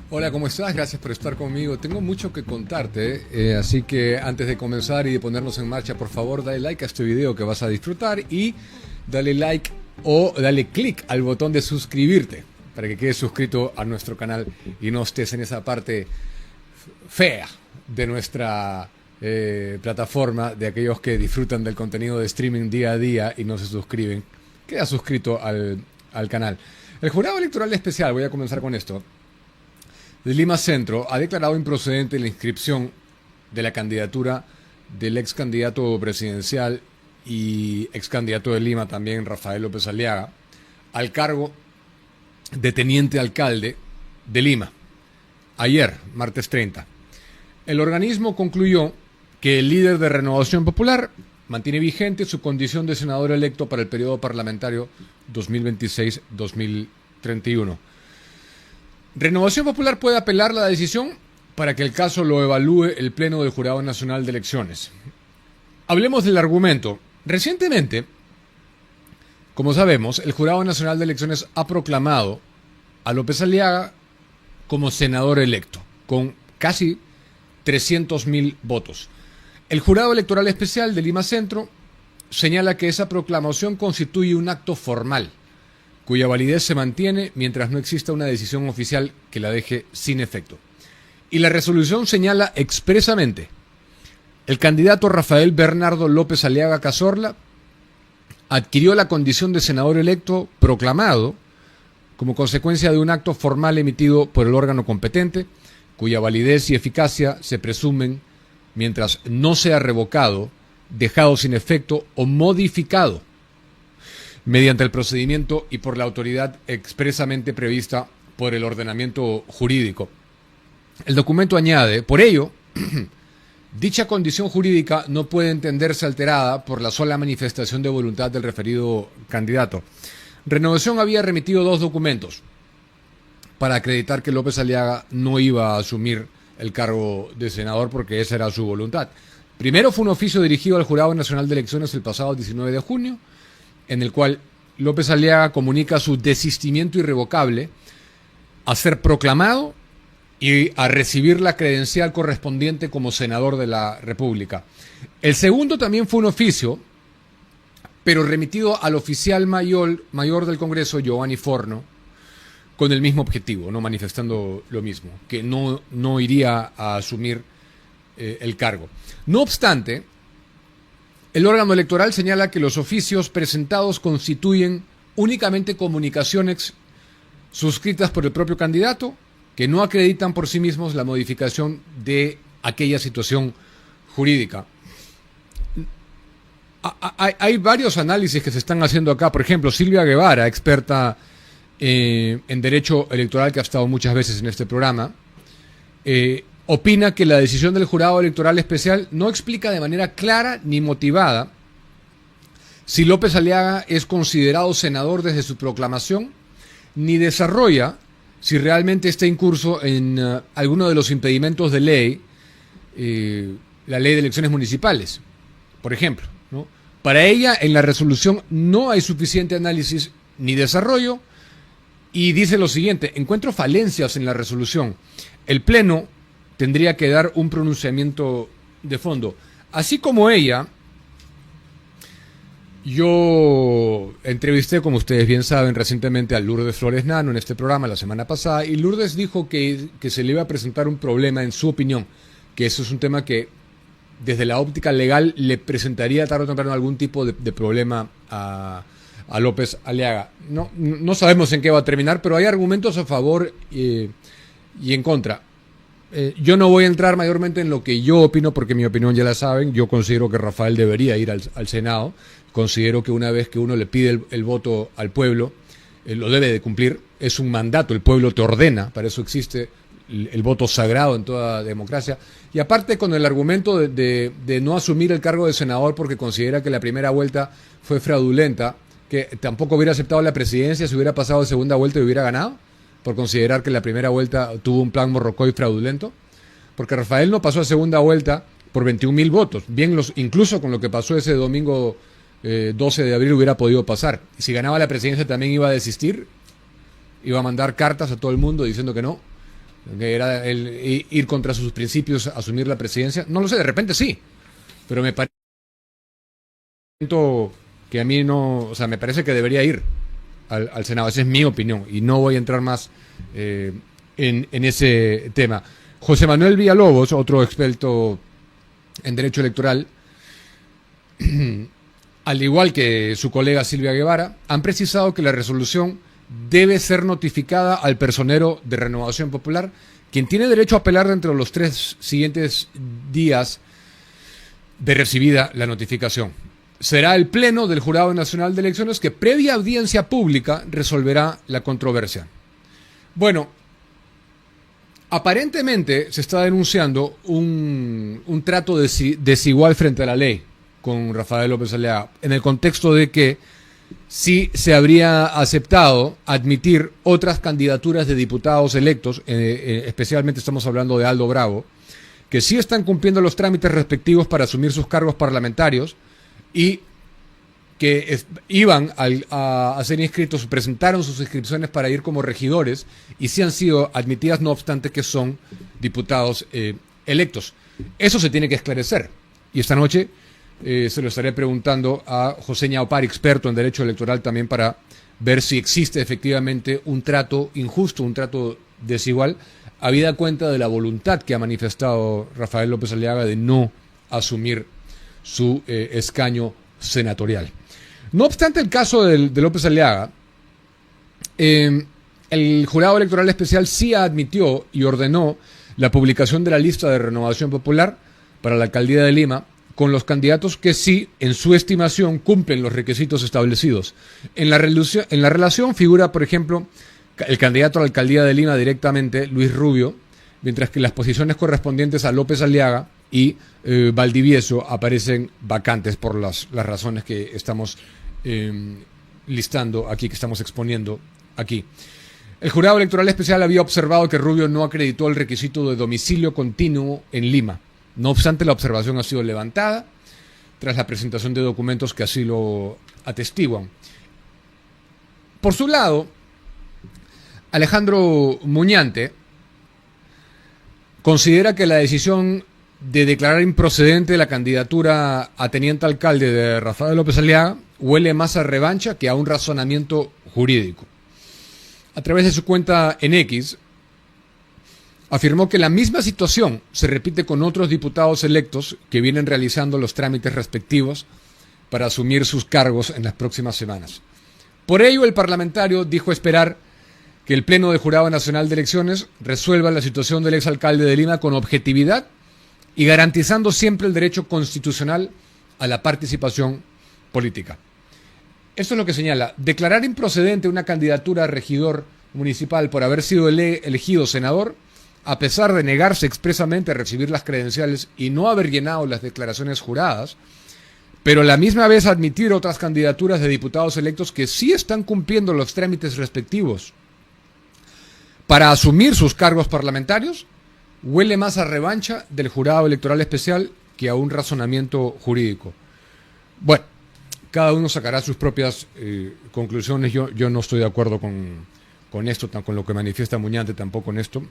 Hola, ¿cómo estás? Gracias por estar conmigo. Tengo mucho que contarte, así que antes de comenzar y de ponernos en marcha, por favor, dale like a este video que vas a disfrutar y dale like o dale click al botón de suscribirte para que quedes suscrito a nuestro canal y no estés en esa parte fea de nuestra plataforma de aquellos que disfrutan del contenido de streaming día a día y no se suscriben. Queda suscrito al canal. El Jurado Electoral Especial, voy a comenzar con esto, de Lima Centro ha declarado improcedente la inscripción de la candidatura del ex candidato presidencial y ex candidato de Lima también, Rafael López Aliaga, al cargo de teniente alcalde de Lima. Ayer, martes 30. El organismo concluyó que el líder de Renovación Popular mantiene vigente su condición de senador electo para el periodo parlamentario 2026-2031. Renovación Popular puede apelar la decisión para que el caso lo evalúe el Pleno del Jurado Nacional de Elecciones. Hablemos del argumento. Recientemente, como sabemos, el Jurado Nacional de Elecciones ha proclamado a López Aliaga como senador electo, con casi 300.000 votos. El Jurado Electoral Especial de Lima Centro señala que esa proclamación constituye un acto formal, cuya validez se mantiene mientras no exista una decisión oficial que la deje sin efecto. Y la resolución señala expresamente: el candidato Rafael Bernardo López Aliaga Cazorla adquirió la condición de senador electo proclamado como consecuencia de un acto formal emitido por el órgano competente, cuya validez y eficacia se presumen mientras no sea revocado, dejado sin efecto o modificado mediante el procedimiento y por la autoridad expresamente prevista por el ordenamiento jurídico. El documento añade: por ello, dicha condición jurídica no puede entenderse alterada por la sola manifestación de voluntad del referido candidato. Renovación había remitido 2 documentos para acreditar que López Aliaga no iba a asumir el cargo de senador porque esa era su voluntad. Primero fue un oficio dirigido al Jurado Nacional de Elecciones el pasado 19 de junio, en el cual López Aliaga comunica su desistimiento irrevocable a ser proclamado y a recibir la credencial correspondiente como senador de la República. El segundo también fue un oficio, pero remitido al oficial mayor del Congreso, Giovanni Forno, con el mismo objetivo, no manifestando lo mismo, que no iría a asumir el cargo. No obstante, el órgano electoral señala que los oficios presentados constituyen únicamente comunicaciones suscritas por el propio candidato que no acreditan por sí mismos la modificación de aquella situación jurídica. Hay varios análisis que se están haciendo acá. Por ejemplo, Silvia Guevara, experta en derecho electoral, que ha estado muchas veces en este programa, opina que la decisión del Jurado Electoral Especial no explica de manera clara ni motivada si López Aliaga es considerado senador desde su proclamación, ni desarrolla si realmente está incurso en alguno de los impedimentos de ley, la ley de elecciones municipales, por ejemplo, ¿no? Para ella, en la resolución no hay suficiente análisis ni desarrollo, y dice lo siguiente: encuentro falencias en la resolución. El Pleno tendría que dar un pronunciamiento de fondo. Así como ella, yo entrevisté, como ustedes bien saben, recientemente a Lourdes Flores Nano en este programa la semana pasada, y Lourdes dijo que se le iba a presentar un problema, en su opinión, que eso es un tema que desde la óptica legal le presentaría tarde o temprano algún tipo de problema a López Aliaga. No sabemos en qué va a terminar, pero hay argumentos a favor y en contra. Yo no voy a entrar mayormente en lo que yo opino, porque mi opinión ya la saben. Yo considero que Rafael debería ir al Senado. Considero que una vez que uno le pide el voto al pueblo, lo debe de cumplir. Es un mandato, el pueblo te ordena, para eso existe el voto sagrado en toda democracia. Y aparte, con el argumento de no asumir el cargo de senador porque considera que la primera vuelta fue fraudulenta, que tampoco hubiera aceptado la presidencia si hubiera pasado de segunda vuelta y hubiera ganado, por considerar que la primera vuelta tuvo un plan morrocoy fraudulento, porque Rafael no pasó a segunda vuelta por 21.000 votos, incluso con lo que pasó ese domingo 12 de abril hubiera podido pasar. Y si ganaba la presidencia también iba a desistir, iba a mandar cartas a todo el mundo diciendo que no, que era ir contra sus principios, asumir la presidencia. No lo sé, de repente sí, pero me parece que a mí no, o sea, me parece que debería ir al Senado. Esa es mi opinión y no voy a entrar más en ese tema. José Manuel Villalobos, otro experto en derecho electoral, al igual que su colega Silvia Guevara, han precisado que la resolución debe ser notificada al personero de Renovación Popular, quien tiene derecho a apelar dentro de los 3 siguientes días de recibida la notificación. Será el Pleno del Jurado Nacional de Elecciones que, previa audiencia pública, resolverá la controversia. Bueno, aparentemente se está denunciando un trato desigual frente a la ley con Rafael López Aliaga, en el contexto de que sí se habría aceptado admitir otras candidaturas de diputados electos, especialmente estamos hablando de Aldo Bravo, que sí están cumpliendo los trámites respectivos para asumir sus cargos parlamentarios y que iban a ser inscritos, presentaron sus inscripciones para ir como regidores y sí han sido admitidas, no obstante que son diputados electos. Eso se tiene que esclarecer. Y esta noche se lo estaré preguntando a José Ñaupar, experto en derecho electoral, también para ver si existe efectivamente un trato injusto, un trato desigual, habida cuenta de la voluntad que ha manifestado Rafael López Aliaga de no asumir su escaño senatorial. No obstante el caso de López Aliaga, el Jurado Electoral Especial sí admitió y ordenó la publicación de la lista de Renovación Popular para la alcaldía de Lima, con los candidatos que sí, en su estimación, cumplen los requisitos establecidos. En la relación figura, por ejemplo, el candidato a la alcaldía de Lima directamente, Luis Rubio, mientras que las posiciones correspondientes a López Aliaga y Valdivieso aparecen vacantes por las razones que estamos listando aquí, que estamos exponiendo aquí. El Jurado Electoral Especial había observado que Rubio no acreditó el requisito de domicilio continuo en Lima. No obstante, la observación ha sido levantada tras la presentación de documentos que así lo atestiguan. Por su lado, Alejandro Muñante considera que la decisión de declarar improcedente la candidatura a teniente alcalde de Rafael López Aliaga huele más a revancha que a un razonamiento jurídico. A través de su cuenta en X, afirmó que la misma situación se repite con otros diputados electos que vienen realizando los trámites respectivos para asumir sus cargos en las próximas semanas. Por ello, el parlamentario dijo esperar que el Pleno del Jurado Nacional de Elecciones resuelva la situación del exalcalde de Lima con objetividad y garantizando siempre el derecho constitucional a la participación política. Esto es lo que señala: declarar improcedente una candidatura a regidor municipal por haber sido elegido senador, a pesar de negarse expresamente a recibir las credenciales y no haber llenado las declaraciones juradas, pero a la misma vez admitir otras candidaturas de diputados electos que sí están cumpliendo los trámites respectivos para asumir sus cargos parlamentarios, huele más a revancha del Jurado Electoral Especial que a un razonamiento jurídico. Bueno, cada uno sacará sus propias conclusiones. Yo no estoy de acuerdo con esto, con lo que manifiesta Muñante, tampoco con esto,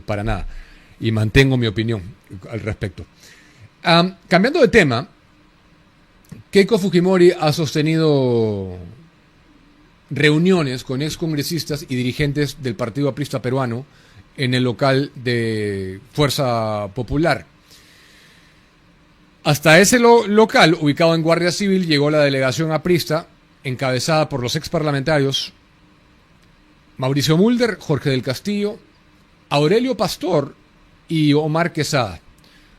para nada. Y mantengo mi opinión al respecto. Cambiando de tema, Keiko Fujimori ha sostenido reuniones con excongresistas y dirigentes del Partido Aprista Peruano en el local de Fuerza Popular. Hasta ese local, ubicado en Guardia Civil, llegó la delegación aprista, encabezada por los exparlamentarios Mauricio Mulder, Jorge del Castillo, Aurelio Pastor y Omar Quesada.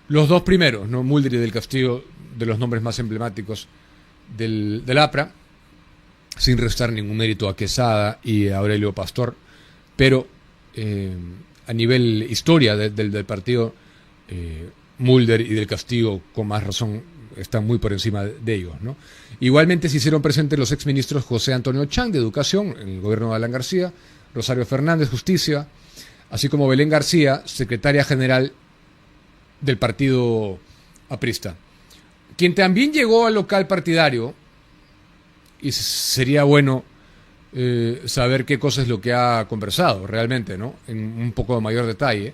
Los dos primeros, ¿no? Mulder y del Castillo, de los nombres más emblemáticos del APRA, sin restar ningún mérito a Quesada y a Aurelio Pastor, pero a nivel historia del partido, Mulder y del Castillo, con más razón, están muy por encima de ellos, ¿no? Igualmente se hicieron presentes los exministros José Antonio Chang, de Educación, en el gobierno de Alan García, Rosario Fernández, Justicia, así como Belén García, secretaria general del partido aprista. Quien también llegó al local partidario, y sería bueno saber qué cosa es lo que ha conversado realmente, ¿no? En un poco de mayor detalle.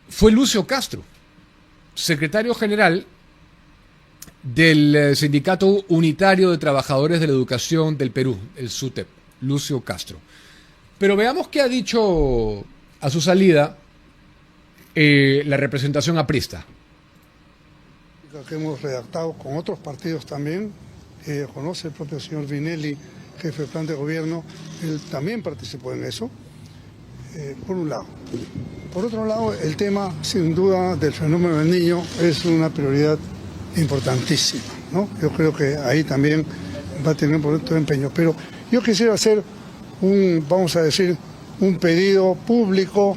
Fue Lucio Castro, secretario general del Sindicato Unitario de Trabajadores de la Educación del Perú, el SUTEP, Lucio Castro. Pero veamos qué ha dicho a su salida la representación aprista. Que hemos redactado con otros partidos también, conoce el propio señor Vinelli, jefe de plan de gobierno, él también participó en eso, por un lado. Por otro lado, el tema, sin duda, del fenómeno del niño es una prioridad importantísima, ¿no? Yo creo que ahí también va a tener por todo empeño. Pero yo quisiera hacer vamos a decir, un pedido público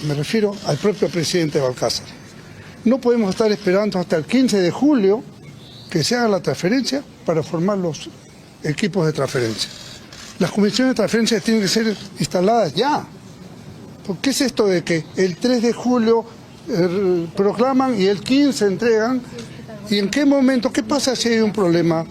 me refiero al propio presidente Balcázar. No podemos estar esperando hasta el 15 de julio que se haga la transferencia para formar los equipos de transferencia. Las comisiones de transferencia tienen que ser instaladas ya. ¿Qué es esto de que el 3 de julio proclaman y el 15 entregan? ¿Y en qué momento? ¿Qué pasa si hay un problema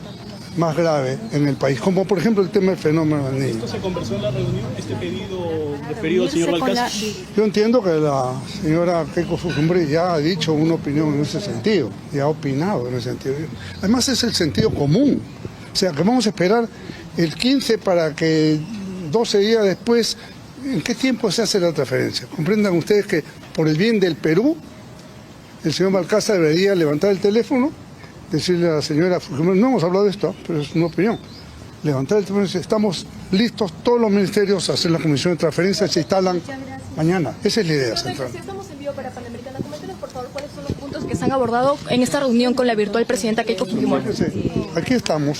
más grave en el país? Como por ejemplo el tema del fenómeno del niño. ¿Esto se conversó en la reunión, este pedido referido al señor Balcázar? Yo entiendo que la señora Keiko Fujimori ya ha dicho una opinión en ese sentido, y ha opinado en ese sentido. Además es el sentido común. O sea, que vamos a esperar el 15 para que 12 días después, ¿en qué tiempo se hace la transferencia? Comprendan ustedes que por el bien del Perú, el señor Balcázar debería levantar el teléfono, decirle a la señora Fujimori, no hemos hablado de esto, pero es una opinión, levantar el teléfono y decir, estamos listos todos los ministerios a hacer la comisión de transferencias, se instalan mañana. Esa es la idea central. Si estamos en vivo para Panamericana, coméntenos por favor cuáles son los puntos que se han abordado en esta reunión con la virtual presidenta Keiko Fujimori. Aquí estamos.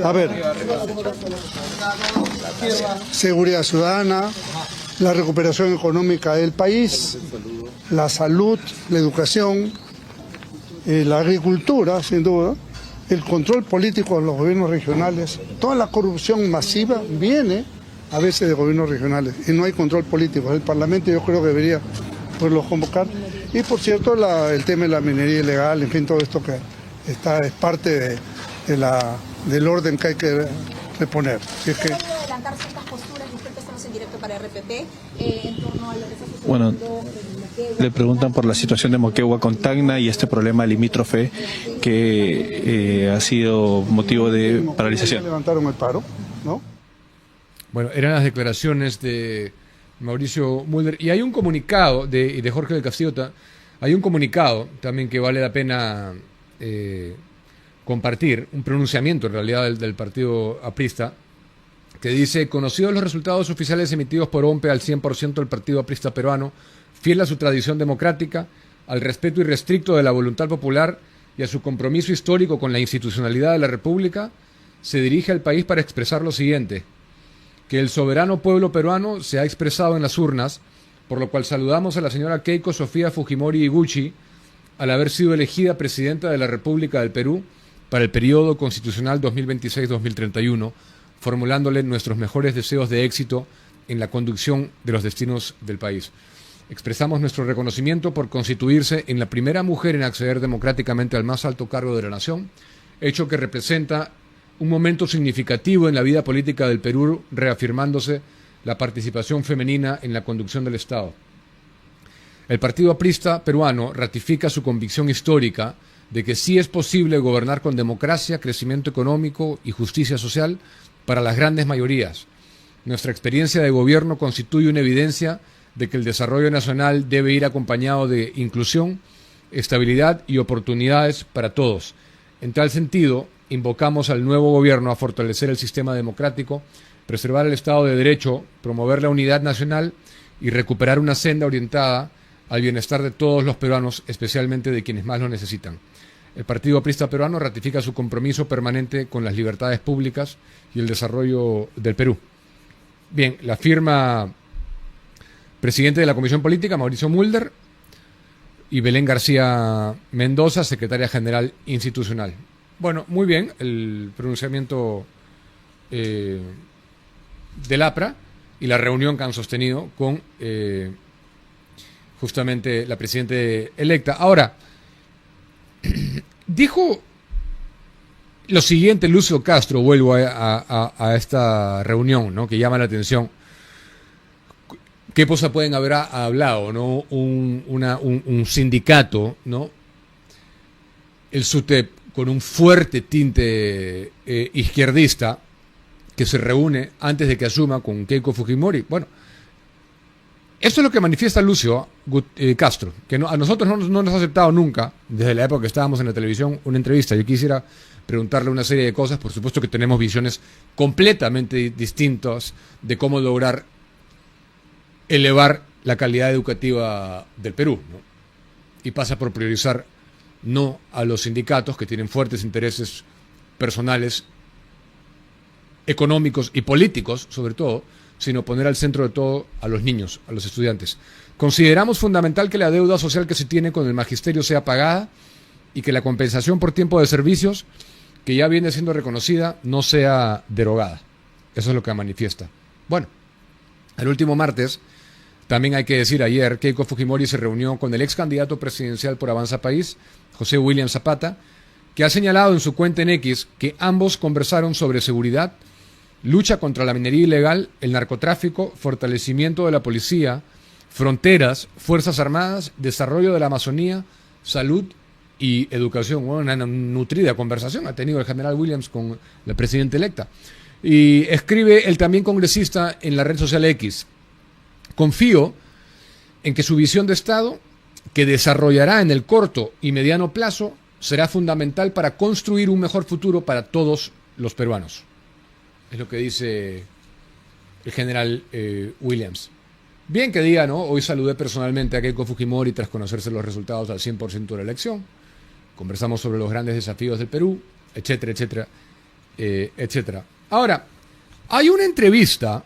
A ver, seguridad ciudadana, la recuperación económica del país, la salud, la educación, la agricultura, sin duda, el control político de los gobiernos regionales. Toda la corrupción masiva viene a veces de gobiernos regionales y no hay control político. El Parlamento yo creo que debería poderlos convocar. Y por cierto, el tema de la minería ilegal, en fin, todo esto que es parte del orden que hay que reponer. Si es que... adelantar ciertas posturas, usted que estamos en directo para RPP, en torno a lo que está sucediendo. Bueno, le preguntan por la situación de Moquegua con Tacna y este problema limítrofe que ha sido motivo de paralización. Levantaron el paro, ¿no? Bueno, eran las declaraciones de Mauricio Mulder. Y hay un comunicado de Jorge del Castillo, hay un comunicado también que vale la pena compartir, un pronunciamiento en realidad del partido aprista, que dice: conocidos los resultados oficiales emitidos por OMPE al 100% del partido aprista peruano, fiel a su tradición democrática, al respeto irrestricto de la voluntad popular y a su compromiso histórico con la institucionalidad de la República, se dirige al país para expresar lo siguiente: que el soberano pueblo peruano se ha expresado en las urnas, por lo cual saludamos a la señora Keiko Sofía Fujimori Iguchi al haber sido elegida presidenta de la República del Perú para el periodo constitucional 2026-2031, formulándole nuestros mejores deseos de éxito en la conducción de los destinos del país. Expresamos nuestro reconocimiento por constituirse en la primera mujer en acceder democráticamente al más alto cargo de la nación, hecho que representa un momento significativo en la vida política del Perú, reafirmándose la participación femenina en la conducción del Estado. El Partido Aprista peruano ratifica su convicción histórica de que sí es posible gobernar con democracia, crecimiento económico y justicia social para las grandes mayorías. Nuestra experiencia de gobierno constituye una evidencia de que el desarrollo nacional debe ir acompañado de inclusión, estabilidad y oportunidades para todos. En tal sentido, invocamos al nuevo gobierno a fortalecer el sistema democrático, preservar el Estado de Derecho, promover la unidad nacional y recuperar una senda orientada al bienestar de todos los peruanos, especialmente de quienes más lo necesitan. El Partido Aprista peruano ratifica su compromiso permanente con las libertades públicas y el desarrollo del Perú. Bien, la firma presidente de la Comisión Política, Mauricio Mulder, y Belén García Mendoza, secretaria general institucional. Bueno, muy bien, el pronunciamiento del APRA y la reunión que han sostenido con justamente la presidenta electa. Ahora, dijo Lo siguiente, Lucio Castro, vuelvo a esta reunión, ¿no? Que llama la atención. ¿Qué cosa pueden haber hablado, ¿no? Un sindicato, ¿no? El SUTEP, con un fuerte tinte izquierdista, que se reúne antes de que asuma con Keiko Fujimori. Bueno, esto es lo que manifiesta Lucio Castro, que a nosotros no nos ha aceptado nunca, desde la época que estábamos en la televisión, una entrevista. Yo quisiera preguntarle una serie de cosas. Por supuesto que tenemos visiones completamente distintas de cómo lograr elevar la calidad educativa del Perú, ¿no? Y pasa por priorizar no a los sindicatos que tienen fuertes intereses personales, económicos y políticos, sobre todo, sino poner al centro de todo a los niños, a los estudiantes. Consideramos fundamental que la deuda social que se tiene con el magisterio sea pagada y que la compensación por tiempo de servicios, que ya viene siendo reconocida, no sea derogada. Eso es lo que manifiesta. Bueno, el último martes, también hay que decir, ayer Keiko Fujimori se reunió con el ex candidato presidencial por Avanza País, José William Zapata, que ha señalado en su cuenta en X que ambos conversaron sobre seguridad, lucha contra la minería ilegal, el narcotráfico, fortalecimiento de la policía, fronteras, fuerzas armadas, desarrollo de la Amazonía, salud y educación. Bueno, una nutrida conversación ha tenido el general Williams con la presidenta electa. Y escribe el también congresista en la red social X: confío en que su visión de Estado, que desarrollará en el corto y mediano plazo, será fundamental para construir un mejor futuro para todos los peruanos. Es lo que dice el general Williams. Bien que diga, ¿no? Hoy saludé personalmente a Keiko Fujimori tras conocerse los resultados al 100% de la elección. Conversamos sobre los grandes desafíos del Perú, etcétera, etcétera, etcétera. Ahora, hay una entrevista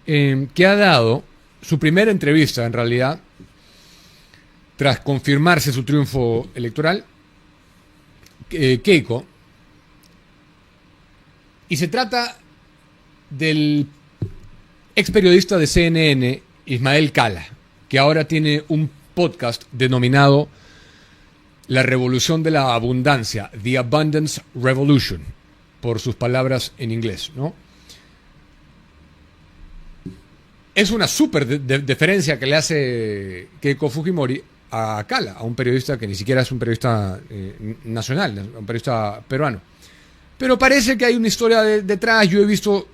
que ha dado, su primera entrevista en realidad, tras confirmarse su triunfo electoral, Keiko, y se trata del ex periodista de CNN, Ismael Cala, que ahora tiene un podcast denominado La Revolución de la Abundancia, The Abundance Revolution, por sus palabras en inglés, ¿no? Es una súper deferencia que le hace Keiko Fujimori a Cala, a un periodista que ni siquiera es un periodista nacional, un periodista peruano. Pero parece que hay una historia detrás. Yo he visto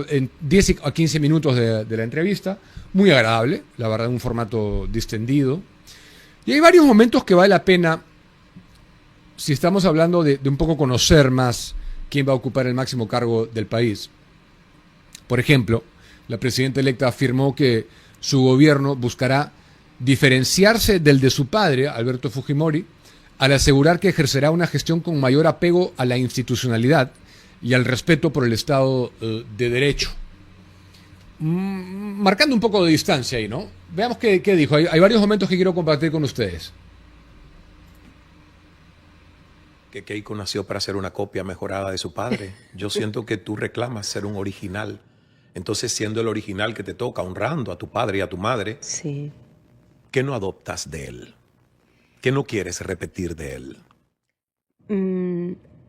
en 10 a 15 minutos de la entrevista, muy agradable, la verdad, un formato distendido. Y hay varios momentos que vale la pena, si estamos hablando de un poco conocer más quién va a ocupar el máximo cargo del país. Por ejemplo, la presidenta electa afirmó que su gobierno buscará diferenciarse del de su padre, Alberto Fujimori, al asegurar que ejercerá una gestión con mayor apego a la institucionalidad y al respeto por el Estado de Derecho. Marcando un poco de distancia ahí, ¿no? Veamos qué dijo. Hay varios momentos que quiero compartir con ustedes. Que Keiko nació para ser una copia mejorada de su padre. Yo siento que tú reclamas ser un original. Entonces, siendo el original que te toca, honrando a tu padre y a tu madre, sí. ¿Qué no adoptas de él? ¿Qué no quieres repetir de él?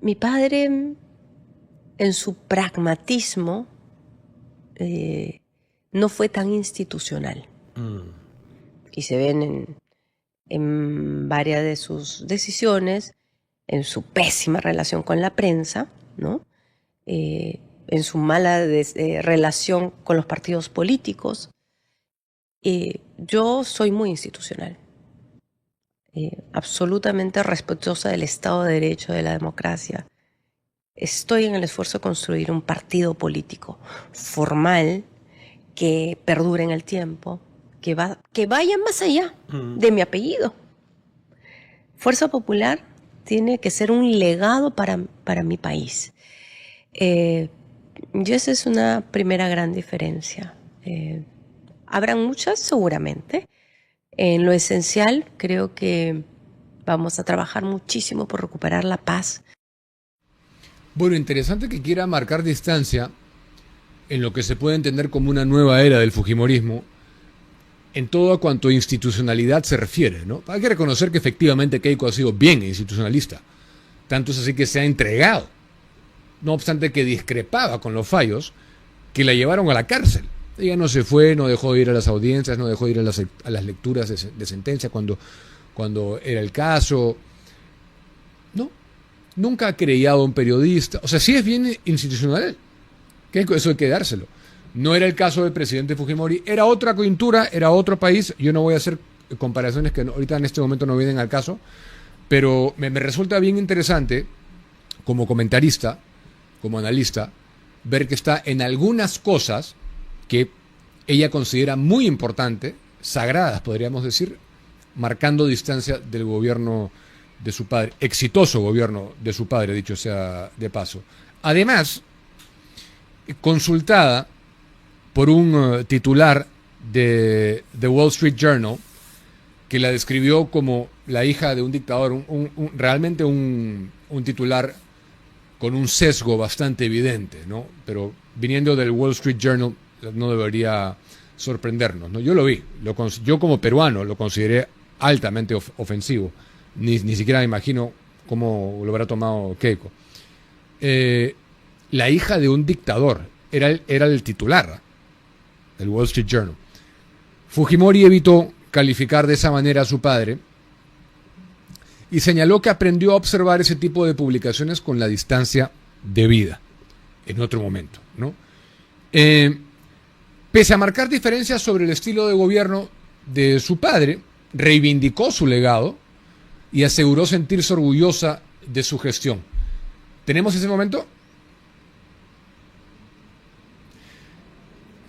Mi padre, en su pragmatismo, no fue tan institucional. Y se ven en varias de sus decisiones, en su pésima relación con la prensa, ¿no? En su mala relación con los partidos políticos. Yo soy muy institucional. Absolutamente respetuosa del Estado de Derecho, de la democracia. Estoy en el esfuerzo de construir un partido político formal que perdure en el tiempo, que vaya más allá de mi apellido. Fuerza Popular tiene que ser un legado para mi país. Y esa es una primera gran diferencia. Habrán muchas, seguramente. En lo esencial, creo que vamos a trabajar muchísimo por recuperar la paz. Bueno, interesante que quiera marcar distancia en lo que se puede entender como una nueva era del fujimorismo, en todo cuanto a institucionalidad se refiere, ¿no? Hay que reconocer que efectivamente Keiko ha sido bien institucionalista. Tanto es así que se ha entregado. No obstante que discrepaba con los fallos que la llevaron a la cárcel. Ella no se fue, no dejó de ir a las audiencias, no dejó de ir a las lecturas de sentencia cuando era el caso. No, nunca ha querellado a un periodista. O sea, sí es bien institucional, que eso hay que dárselo. No era el caso del presidente Fujimori, era otra coyuntura, era otro país. Yo no voy a hacer comparaciones que ahorita en este momento no vienen al caso, pero me resulta bien interesante como comentarista, como analista, ver que está en algunas cosas que ella considera muy importante, sagradas podríamos decir, marcando distancia del gobierno de su padre, exitoso gobierno de su padre, dicho sea de paso. Además, consultada por un titular de The Wall Street Journal, que la describió como la hija de un dictador, realmente un titular con un sesgo bastante evidente, ¿no? Pero viniendo del Wall Street Journal no debería sorprendernos, ¿no? Yo lo vi, yo como peruano lo consideré altamente ofensivo. Ni siquiera me imagino cómo lo habrá tomado Keiko. La hija de un dictador era el titular del Wall Street Journal. Fujimori evitó calificar de esa manera a su padre y señaló que aprendió a observar ese tipo de publicaciones con la distancia debida en otro momento, ¿no? Pese a marcar diferencias sobre el estilo de gobierno de su padre, reivindicó su legado y aseguró sentirse orgullosa de su gestión. ¿Tenemos ese momento?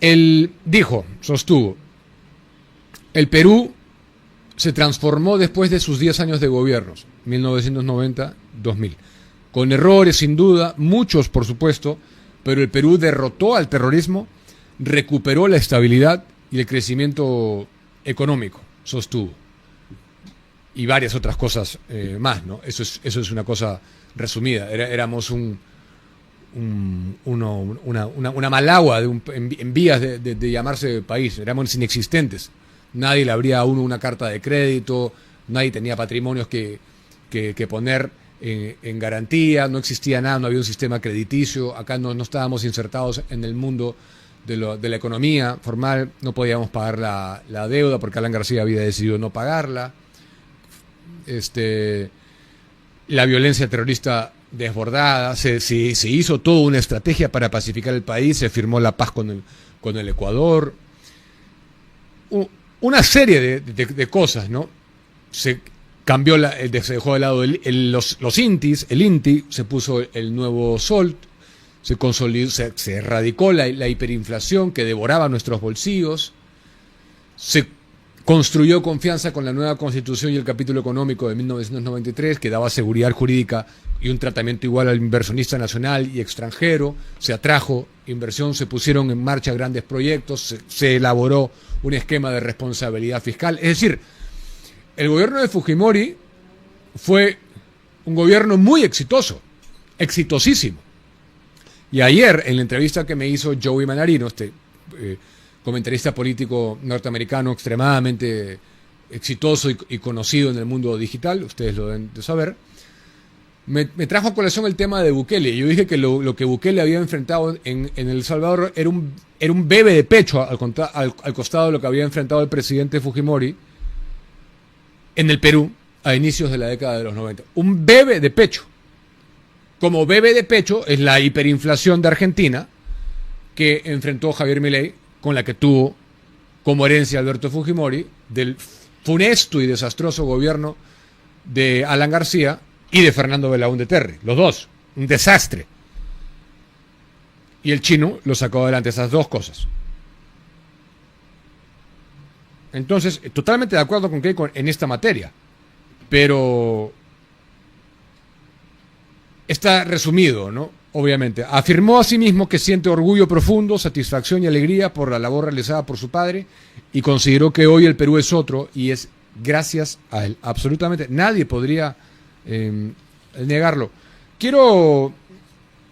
Él sostuvo, el Perú se transformó después de sus 10 años de gobiernos, 1990-2000, con errores sin duda, muchos por supuesto, pero el Perú derrotó al terrorismo, recuperó la estabilidad y el crecimiento económico, sostuvo. Y varias otras cosas más, ¿no? Eso es una cosa resumida. Éramos una Malagua en vías de llamarse país. Éramos inexistentes. Nadie le abría a uno una carta de crédito, nadie tenía patrimonios que poner en garantía, no existía nada, no había un sistema crediticio, acá no estábamos insertados en el mundo de la economía formal, no podíamos pagar la deuda porque Alan García había decidido no pagarla. La violencia terrorista desbordada, se hizo toda una estrategia para pacificar el país, se firmó la paz con el Ecuador, una serie de cosas, ¿no? Se cambió, se dejó de lado los INTIs, el INTI, se puso el nuevo SOLT, se consolidó, se erradicó la hiperinflación que devoraba nuestros bolsillos, se construyó confianza con la nueva Constitución y el capítulo económico de 1993 que daba seguridad jurídica y un tratamiento igual al inversionista nacional y extranjero, se atrajo inversión, se pusieron en marcha grandes proyectos, se elaboró un esquema de responsabilidad fiscal. Es decir, el gobierno de Fujimori fue un gobierno muy exitoso, exitosísimo. Y ayer, en la entrevista que me hizo Joey Manarino, comentarista político norteamericano extremadamente exitoso y conocido en el mundo digital, ustedes lo deben de saber, me trajo a colación el tema de Bukele. Yo dije que lo que Bukele había enfrentado en El Salvador era un bebé de pecho al costado de lo que había enfrentado el presidente Fujimori en el Perú a inicios de la década de los 90. Un bebé de pecho. Como bebé de pecho es la hiperinflación de Argentina que enfrentó Javier Milei, con la que tuvo como herencia Alberto Fujimori del funesto y desastroso gobierno de Alan García y de Fernando Belaúnde Terry, los dos, un desastre. Y el chino lo sacó adelante, esas dos cosas. Entonces, totalmente de acuerdo con Keiko en esta materia, pero está resumido, ¿no? Obviamente. Afirmó asimismo que siente orgullo profundo, satisfacción y alegría por la labor realizada por su padre y consideró que hoy el Perú es otro y es gracias a él. Absolutamente nadie podría negarlo. Quiero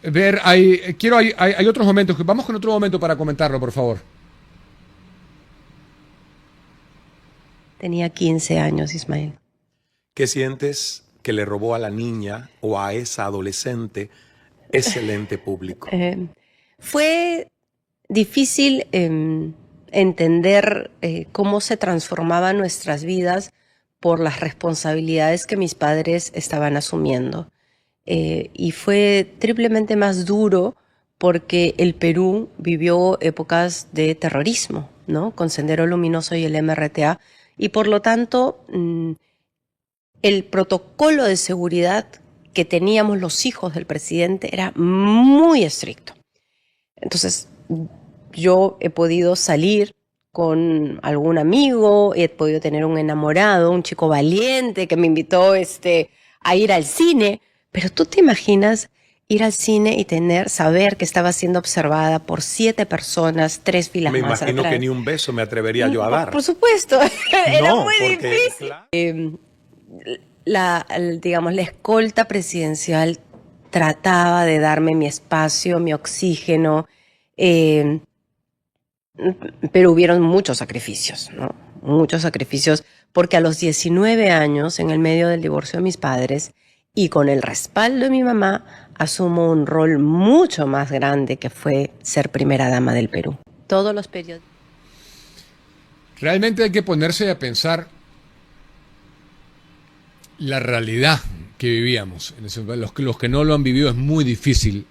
ver, hay otros momentos, vamos con otro momento para comentarlo, por favor. Tenía 15 años, Ismael. ¿Qué sientes que le robó a la niña o a esa adolescente ese ente público? Fue difícil entender cómo se transformaban nuestras vidas por las responsabilidades que mis padres estaban asumiendo. Y fue triplemente más duro porque el Perú vivió épocas de terrorismo, ¿no? Con Sendero Luminoso y el MRTA, y por lo tanto el protocolo de seguridad que teníamos los hijos del presidente era muy estricto. Entonces, yo he podido salir con algún amigo, he podido tener un enamorado, un chico valiente que me invitó a ir al cine, pero tú te imaginas ir al cine y saber que estaba siendo observada por 7 personas, 3 filas Me más imagino atrás. que ni un beso me atrevería yo a dar. Por supuesto, era No, muy porque, difícil. claro. Digamos, la escolta presidencial trataba de darme mi espacio, mi oxígeno, pero hubieron muchos sacrificios, ¿no? Muchos sacrificios, porque a los 19 años, en el medio del divorcio de mis padres, y con el respaldo de mi mamá, asumo un rol mucho más grande que fue ser primera dama del Perú. Todos los periodos. Realmente hay que ponerse a pensar la realidad que vivíamos. Los que no lo han vivido es muy difícil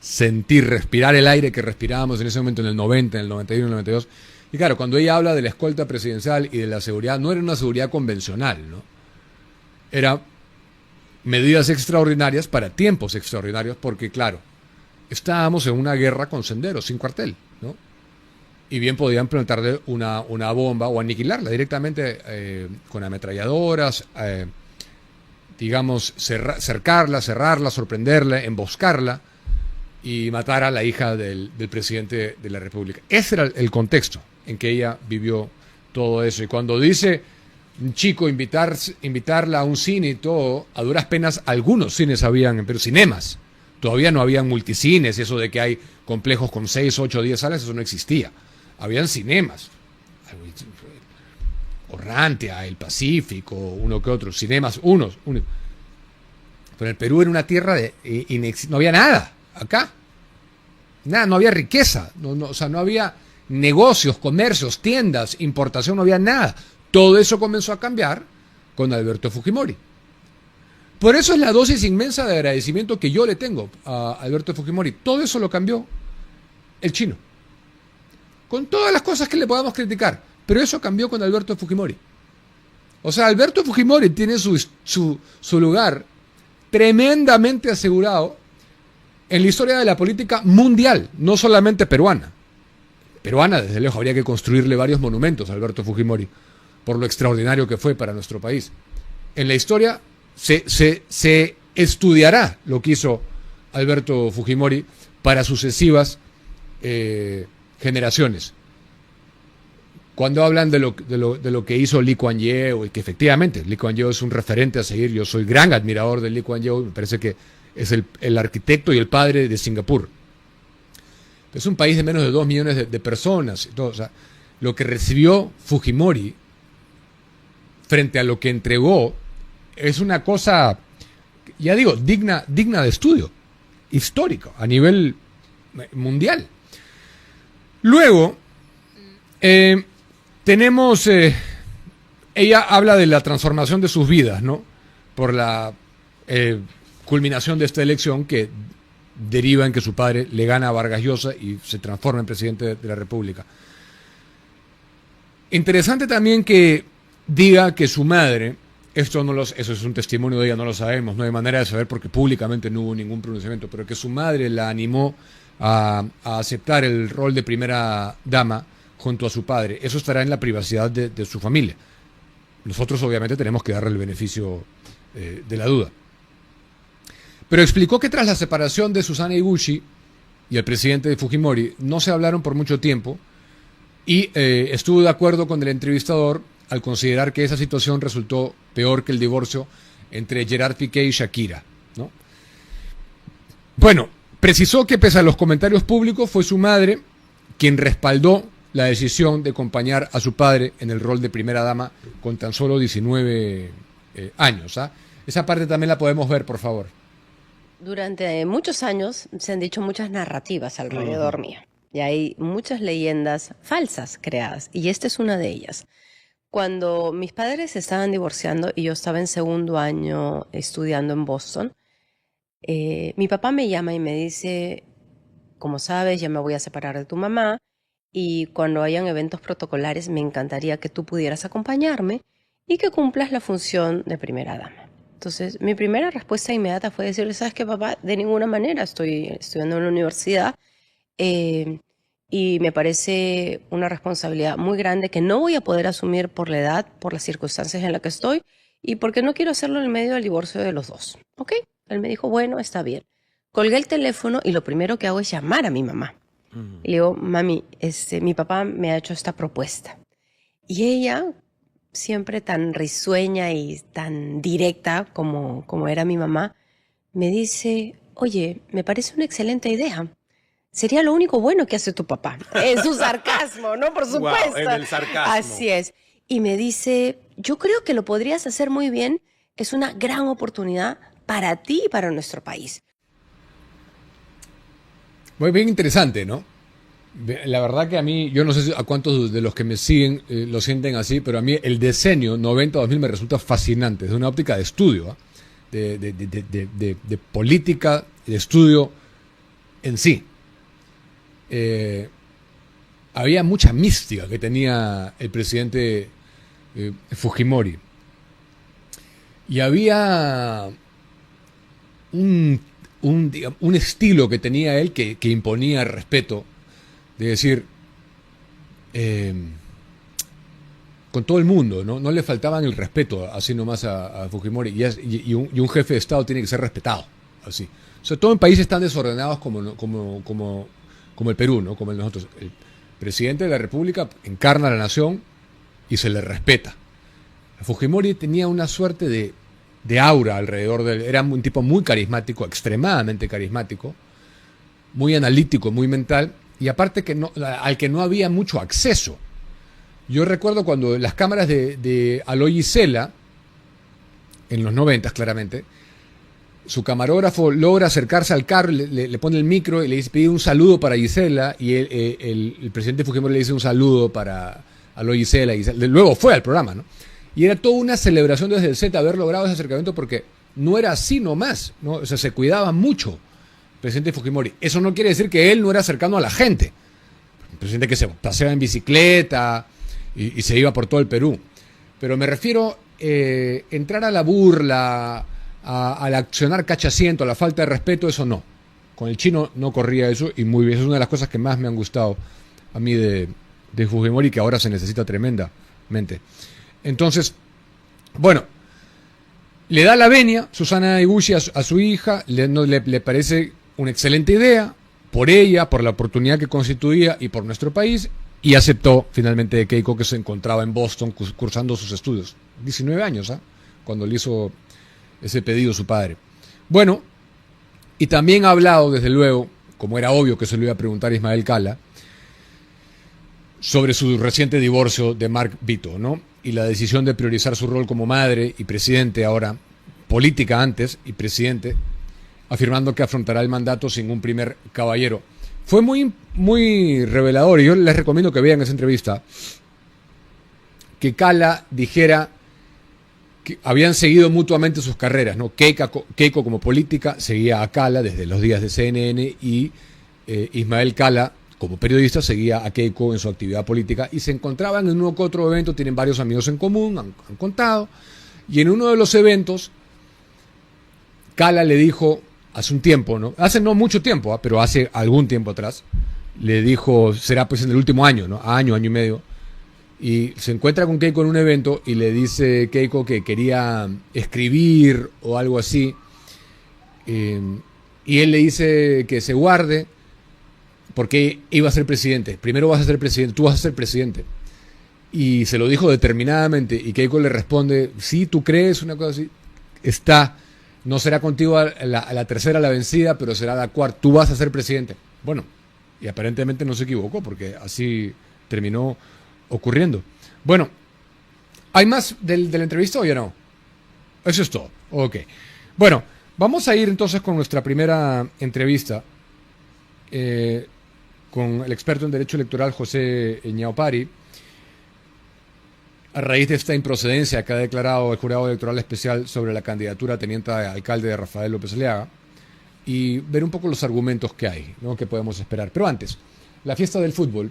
sentir, respirar el aire que respirábamos en ese momento en el 90, en el 91, en el 92. Y claro, cuando ella habla de la escolta presidencial y de la seguridad, no era una seguridad convencional, ¿no? Era medidas extraordinarias para tiempos extraordinarios, porque claro, estábamos en una guerra con Senderos, sin cuartel, ¿no? Y bien podían plantarle una bomba o aniquilarla directamente con ametralladoras, digamos, cercarla, cerrarla, sorprenderla, emboscarla y matar a la hija del presidente de la República. Ese era el contexto en que ella vivió todo eso. Y cuando dice un chico invitarla a un cine y todo, a duras penas algunos cines habían, pero cinemas. Todavía no habían multicines, eso de que hay complejos con 6, 8, 10 salas, eso no existía. Habían cinemas. Orrantia, El Pacífico, uno que otro, cinemas, unos. Pero el Perú era una tierra no había nada acá. Nada, no había riqueza, o sea, no había negocios, comercios, tiendas, importación, no había nada. Todo eso comenzó a cambiar con Alberto Fujimori. Por eso es la dosis inmensa de agradecimiento que yo le tengo a Alberto Fujimori. Todo eso lo cambió el chino. Con todas las cosas que le podamos criticar, pero eso cambió con Alberto Fujimori. O sea, Alberto Fujimori tiene su lugar tremendamente asegurado en la historia de la política mundial, no solamente peruana. Peruana, desde lejos, habría que construirle varios monumentos a Alberto Fujimori por lo extraordinario que fue para nuestro país. En la historia se estudiará lo que hizo Alberto Fujimori para sucesivas generaciones. Cuando hablan de lo que hizo Lee Kuan Yew, y que efectivamente Lee Kuan Yew es un referente a seguir, yo soy gran admirador de Lee Kuan Yew, me parece que es el arquitecto y el padre de Singapur. Es un país de menos de 2 millones de personas. Y todo, o sea, lo que recibió Fujimori frente a lo que entregó es una cosa, ya digo, digna de estudio, histórico, a nivel mundial. Luego, tenemos, ella habla de la transformación de sus vidas, ¿no? Por la culminación de esta elección que deriva en que su padre le gana a Vargas Llosa y se transforma en presidente de la República. Interesante también que diga que su madre, eso es un testimonio de ella, no lo sabemos, no hay manera de saber porque públicamente no hubo ningún pronunciamiento, pero que su madre la animó a aceptar el rol de primera dama junto a su padre. Eso estará en la privacidad de su familia. Nosotros obviamente tenemos que darle el beneficio de la duda. Pero explicó que tras la separación de Susana Ibushi y el presidente Fujimori no se hablaron por mucho tiempo y estuvo de acuerdo con el entrevistador al considerar que esa situación resultó peor que el divorcio entre Gerard Piqué y Shakira, ¿no? Bueno, precisó que pese a los comentarios públicos fue su madre quien respaldó la decisión de acompañar a su padre en el rol de primera dama con tan solo 19 años. Esa parte también la podemos ver, por favor. Durante muchos años se han dicho muchas narrativas alrededor mío. Y hay muchas leyendas falsas creadas. Y esta es una de ellas. Cuando mis padres se estaban divorciando y yo estaba en segundo año estudiando en Boston, mi papá me llama y me dice, como sabes, ya me voy a separar de tu mamá y cuando hayan eventos protocolares me encantaría que tú pudieras acompañarme y que cumplas la función de primera dama. Entonces, mi primera respuesta inmediata fue decirle, ¿sabes qué, papá? De ninguna manera, estoy estudiando en la universidad y me parece una responsabilidad muy grande que no voy a poder asumir por la edad, por las circunstancias en las que estoy y porque no quiero hacerlo en medio del divorcio de los dos. ¿Ok? Él me dijo, bueno, está bien. Colgué el teléfono y lo primero que hago es llamar a mi mamá. Y le digo, mami, mi papá me ha hecho esta propuesta. Y ella, siempre tan risueña y tan directa como era mi mamá, me dice, oye, me parece una excelente idea. Sería lo único bueno que hace tu papá. En su sarcasmo, ¿no? Por supuesto. Wow, en el sarcasmo. Así es. Y me dice, yo creo que lo podrías hacer muy bien. Es una gran oportunidad para ti y para nuestro país. Muy bien interesante, ¿no? La verdad que a mí, yo no sé a cuántos de los que me siguen lo sienten así, pero a mí el decenio 90-2000 me resulta fascinante, desde una óptica de estudio, ¿eh? de política, de estudio en sí. Había mucha mística que tenía el presidente Fujimori. Y había un estilo que tenía él que imponía respeto, de decir, con todo el mundo, ¿no? No le faltaban el respeto así nomás a Fujimori, y un jefe de Estado tiene que ser respetado, así. Sobre todo en países tan desordenados como el Perú, ¿no? Como el nosotros. El presidente de la República encarna a la nación y se le respeta. Fujimori tenía una suerte de aura alrededor de él. Era un tipo muy carismático, extremadamente carismático, muy analítico, muy mental, y aparte al que no había mucho acceso. Yo recuerdo cuando las cámaras de Aloy Gisela, en los 90 claramente, su camarógrafo logra acercarse al carro, le pone el micro y le dice, pide un saludo para Gisela, y el presidente Fujimori le dice un saludo para Aloy Gisela, y luego fue al programa, ¿no? Y era toda una celebración desde el set haber logrado ese acercamiento, porque no era así nomás, ¿no? O sea, se cuidaba mucho el presidente Fujimori. Eso no quiere decir que él no era cercano a la gente. Un presidente que se paseaba en bicicleta y se iba por todo el Perú. Pero me refiero entrar a la burla, al accionar cachaciento, a la falta de respeto, eso no. Con el chino no corría eso, y muy bien. Es una de las cosas que más me han gustado a mí de Fujimori, que ahora se necesita tremendamente. Entonces, bueno, le da la venia Susana Iguchi a su hija, le parece una excelente idea, por ella, por la oportunidad que constituía y por nuestro país, y aceptó finalmente de Keiko, que se encontraba en Boston cursando sus estudios. 19 años, ¿eh? Cuando le hizo ese pedido su padre. Bueno, y también ha hablado, desde luego, como era obvio que se lo iba a preguntar Ismael Cala, sobre su reciente divorcio de Mark Vito, ¿no? Y la decisión de priorizar su rol como madre y presidente ahora, política antes y presidente, afirmando que afrontará el mandato sin un primer caballero. Fue muy, muy revelador, y yo les recomiendo que vean esa entrevista, que Cala dijera que habían seguido mutuamente sus carreras, ¿no? Keiko como política seguía a Cala desde los días de CNN, y Ismael Cala como periodista seguía a Keiko en su actividad política, y se encontraban en uno que otro evento, tienen varios amigos en común, han contado, y en uno de los eventos Cala le dijo hace un tiempo, ¿no? Hace no mucho tiempo, pero hace algún tiempo atrás, le dijo, será pues en el último año, ¿no? Año y medio, y se encuentra con Keiko en un evento y le dice Keiko que quería escribir o algo así, y él le dice que se guarde porque iba a ser presidente. Primero vas a ser presidente, tú vas a ser presidente. Y se lo dijo determinadamente, y Keiko le responde, sí, tú crees una cosa así, no será contigo a la tercera la vencida, pero será la cuarta, tú vas a ser presidente. Bueno, y aparentemente no se equivocó, porque así terminó ocurriendo. Bueno, ¿hay más de la entrevista o ya no? Eso es todo. Ok. Bueno, vamos a ir entonces con nuestra primera entrevista con el experto en Derecho Electoral, José Ñaupari, a raíz de esta improcedencia que ha declarado el Jurado Electoral Especial sobre la candidatura a teniente alcalde de Rafael López Aliaga, y ver un poco los argumentos que hay, ¿no?, que podemos esperar. Pero antes, la fiesta del fútbol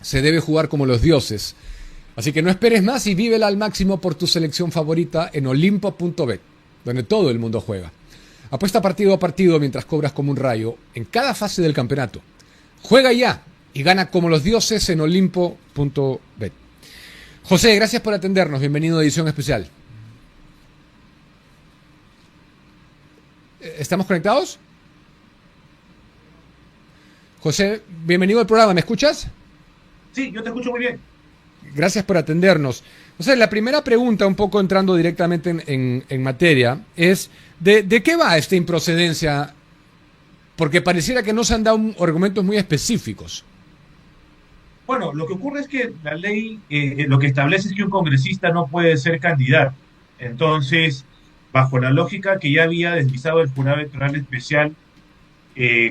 se debe jugar como los dioses. Así que no esperes más y vívela al máximo por tu selección favorita en olimpo.bet, donde todo el mundo juega. Apuesta partido a partido mientras cobras como un rayo en cada fase del campeonato. Juega ya y gana como los dioses en olimpo.bet. José, gracias por atendernos. Bienvenido a Edición Especial. ¿Estamos conectados? José, bienvenido al programa. ¿Me escuchas? Sí, yo te escucho muy bien. Gracias por atendernos. O sea, la primera pregunta, un poco entrando directamente en materia, es ¿de qué va esta improcedencia? Porque pareciera que no se han dado argumentos muy específicos. Bueno, lo que ocurre es que la ley lo que establece es que un congresista no puede ser candidato. Entonces, bajo la lógica que ya había deslizado el Jurado Electoral Especial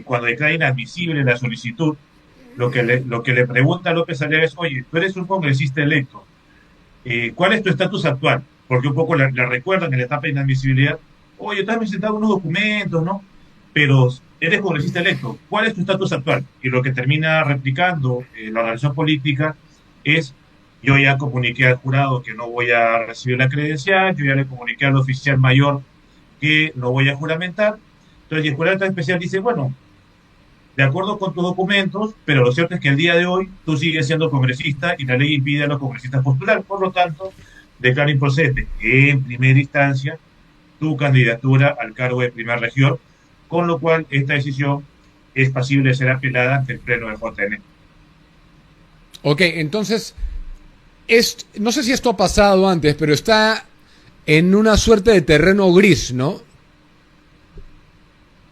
cuando declara inadmisible la solicitud, lo que le pregunta a López Aliaga es, oye, tú eres un congresista electo, ¿cuál es tu estatus actual? Porque un poco le recuerdan en la etapa de inadmisibilidad, oye, tú has presentado unos documentos, ¿no? Pero eres congresista electo, ¿cuál es tu estatus actual? Y lo que termina replicando la organización política es, yo ya comuniqué al jurado que no voy a recibir la credencial, yo ya le comuniqué al oficial mayor que no voy a juramentar. Entonces el jurado especial dice, bueno, de acuerdo con tus documentos, pero lo cierto es que el día de hoy tú sigues siendo congresista y la ley impide a los congresistas postular. Por lo tanto, declara improcedente en primera instancia tu candidatura al cargo de primera región, con lo cual esta decisión es pasible de ser apelada ante el Pleno del JN. Ok, entonces, no sé si esto ha pasado antes, pero está en una suerte de terreno gris, ¿no?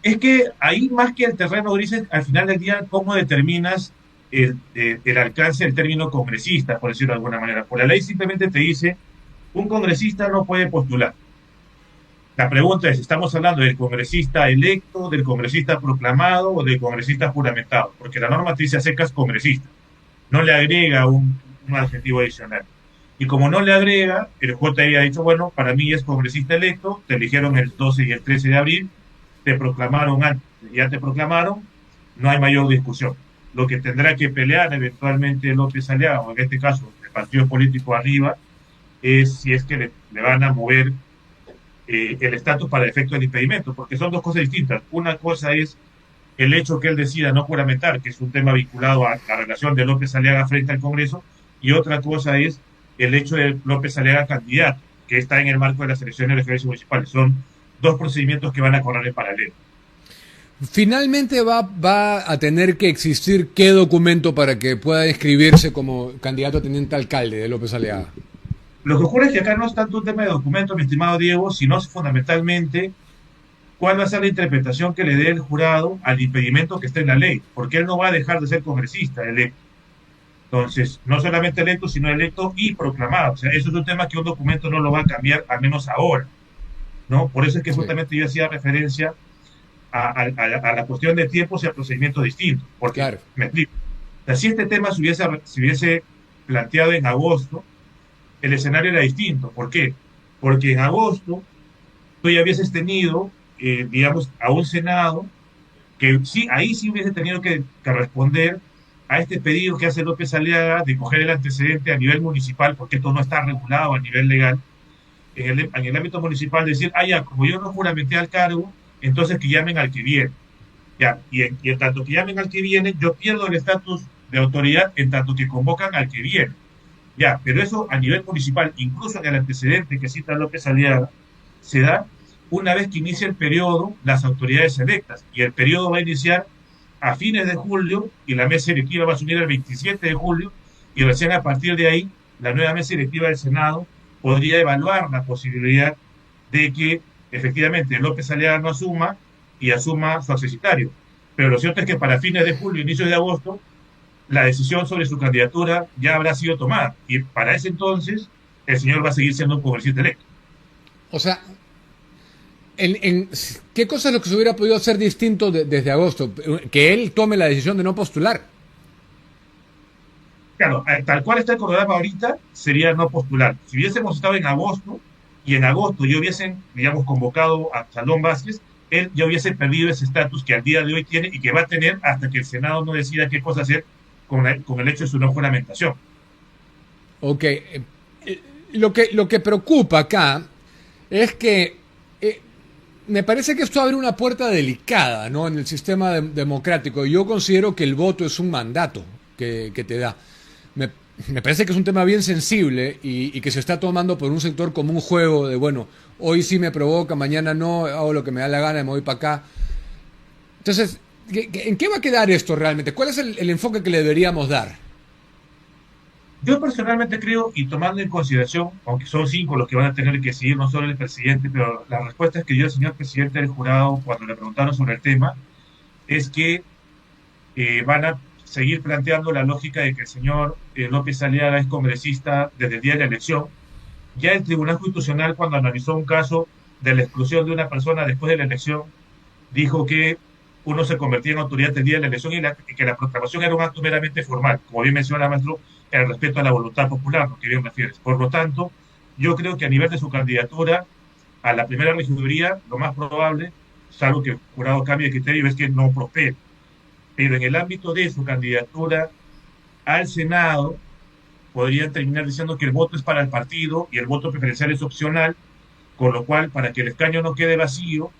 Es que ahí más que el terreno gris, al final del día, ¿cómo determinas el alcance del término congresista, por decirlo de alguna manera? Por la ley simplemente te dice, un congresista no puede postular. La pregunta es, ¿estamos hablando del congresista electo, del congresista proclamado o del congresista juramentado? Porque la norma te dice a secas congresista, no le agrega un adjetivo adicional. Y como no le agrega, el JI ha dicho, bueno, para mí es congresista electo, te eligieron el 12 y el 13 de abril, te proclamaron antes, ya te proclamaron, no hay mayor discusión. Lo que tendrá que pelear eventualmente López Aliaga, o en este caso el partido político arriba, es si es que le van a mover el estatus para el efecto del impedimento, porque son dos cosas distintas. Una cosa es el hecho que él decida no juramentar, que es un tema vinculado a la relación de López Aliaga frente al Congreso, y otra cosa es el hecho de López Aliaga candidato, que está en el marco de las elecciones regionales y municipales. Son dos procedimientos que van a correr en paralelo. Finalmente va a tener que existir qué documento para que pueda inscribirse como candidato a teniente alcalde de López Aliaga. Lo que ocurre es que acá no es tanto un tema de documento, mi estimado Diego, sino fundamentalmente cuál va a ser la interpretación que le dé el jurado al impedimento que está en la ley, porque él no va a dejar de ser congresista electo. Entonces, no solamente electo, sino electo y proclamado. O sea, eso es un tema que un documento no lo va a cambiar, al menos ahora, ¿no? Por eso es que justamente yo hacía referencia a la cuestión de tiempos y a procedimientos distintos. Porque, claro, me explico. O sea, si este tema se hubiese planteado en agosto, el escenario era distinto. ¿Por qué? Porque en agosto tú ya hubieses tenido, digamos, a un Senado que sí, ahí sí hubiese tenido que responder a este pedido que hace López Aliaga de coger el antecedente a nivel municipal, porque esto no está regulado a nivel legal. En el ámbito municipal decir, ya, como yo no juramenté al cargo, entonces que llamen al que viene. Ya, y en tanto que llamen al que viene, yo pierdo el estatus de autoridad en tanto que convocan al que viene. Ya, pero eso a nivel municipal, incluso en el antecedente que cita López Aliaga, se da una vez que inicia el periodo, las autoridades electas, y el periodo va a iniciar a fines de julio, y la mesa directiva va a asumir el 27 de julio, y recién a partir de ahí, la nueva mesa directiva del Senado podría evaluar la posibilidad de que efectivamente López Aliaga no asuma y asuma su accesitario. Pero lo cierto es que para fines de julio, inicios de agosto, la decisión sobre su candidatura ya habrá sido tomada. Y para ese entonces, el señor va a seguir siendo un congresista electo. O sea, ¿qué cosa es lo que se hubiera podido hacer distinto desde agosto? Que él tome la decisión de no postular. Claro, tal cual está el cronograma ahorita, sería no postular. Si hubiésemos estado en agosto, y en agosto ya hubiesen, digamos, convocado a Salón Vázquez, él ya hubiese perdido ese estatus que al día de hoy tiene y que va a tener hasta que el Senado no decida qué cosa hacer con el hecho de su no juramentación. Ok. Lo que preocupa acá es que me parece que esto abre una puerta delicada, ¿no?, en el sistema democrático. Yo considero que el voto es un mandato que te da. Me parece que es un tema bien sensible y que se está tomando por un sector como un juego de, bueno, hoy sí me provoca, mañana no, hago lo que me da la gana, me voy para acá. Entonces, ¿en qué va a quedar esto realmente? ¿Cuál es el enfoque que le deberíamos dar? Yo personalmente creo, y tomando en consideración, aunque son 5 los que van a tener que seguir, no solo el presidente, pero las respuestas que dio el señor presidente del jurado cuando le preguntaron sobre el tema, es que van a seguir planteando la lógica de que el señor López Aliaga es congresista desde el día de la elección. Ya el Tribunal Constitucional, cuando analizó un caso de la exclusión de una persona después de la elección, dijo que uno se convertía en autoridad el día de la elección y que la proclamación era un acto meramente formal, como bien menciona maestro, el respeto a la voluntad popular, lo que bien refieres. Por lo tanto, yo creo que a nivel de su candidatura a la primera regiduría, lo más probable, salvo que el jurado cambie de criterio, es que no prospere. Pero en el ámbito de su candidatura al Senado, podrían terminar diciendo que el voto es para el partido y el voto preferencial es opcional, con lo cual, para que el escaño no quede vacío,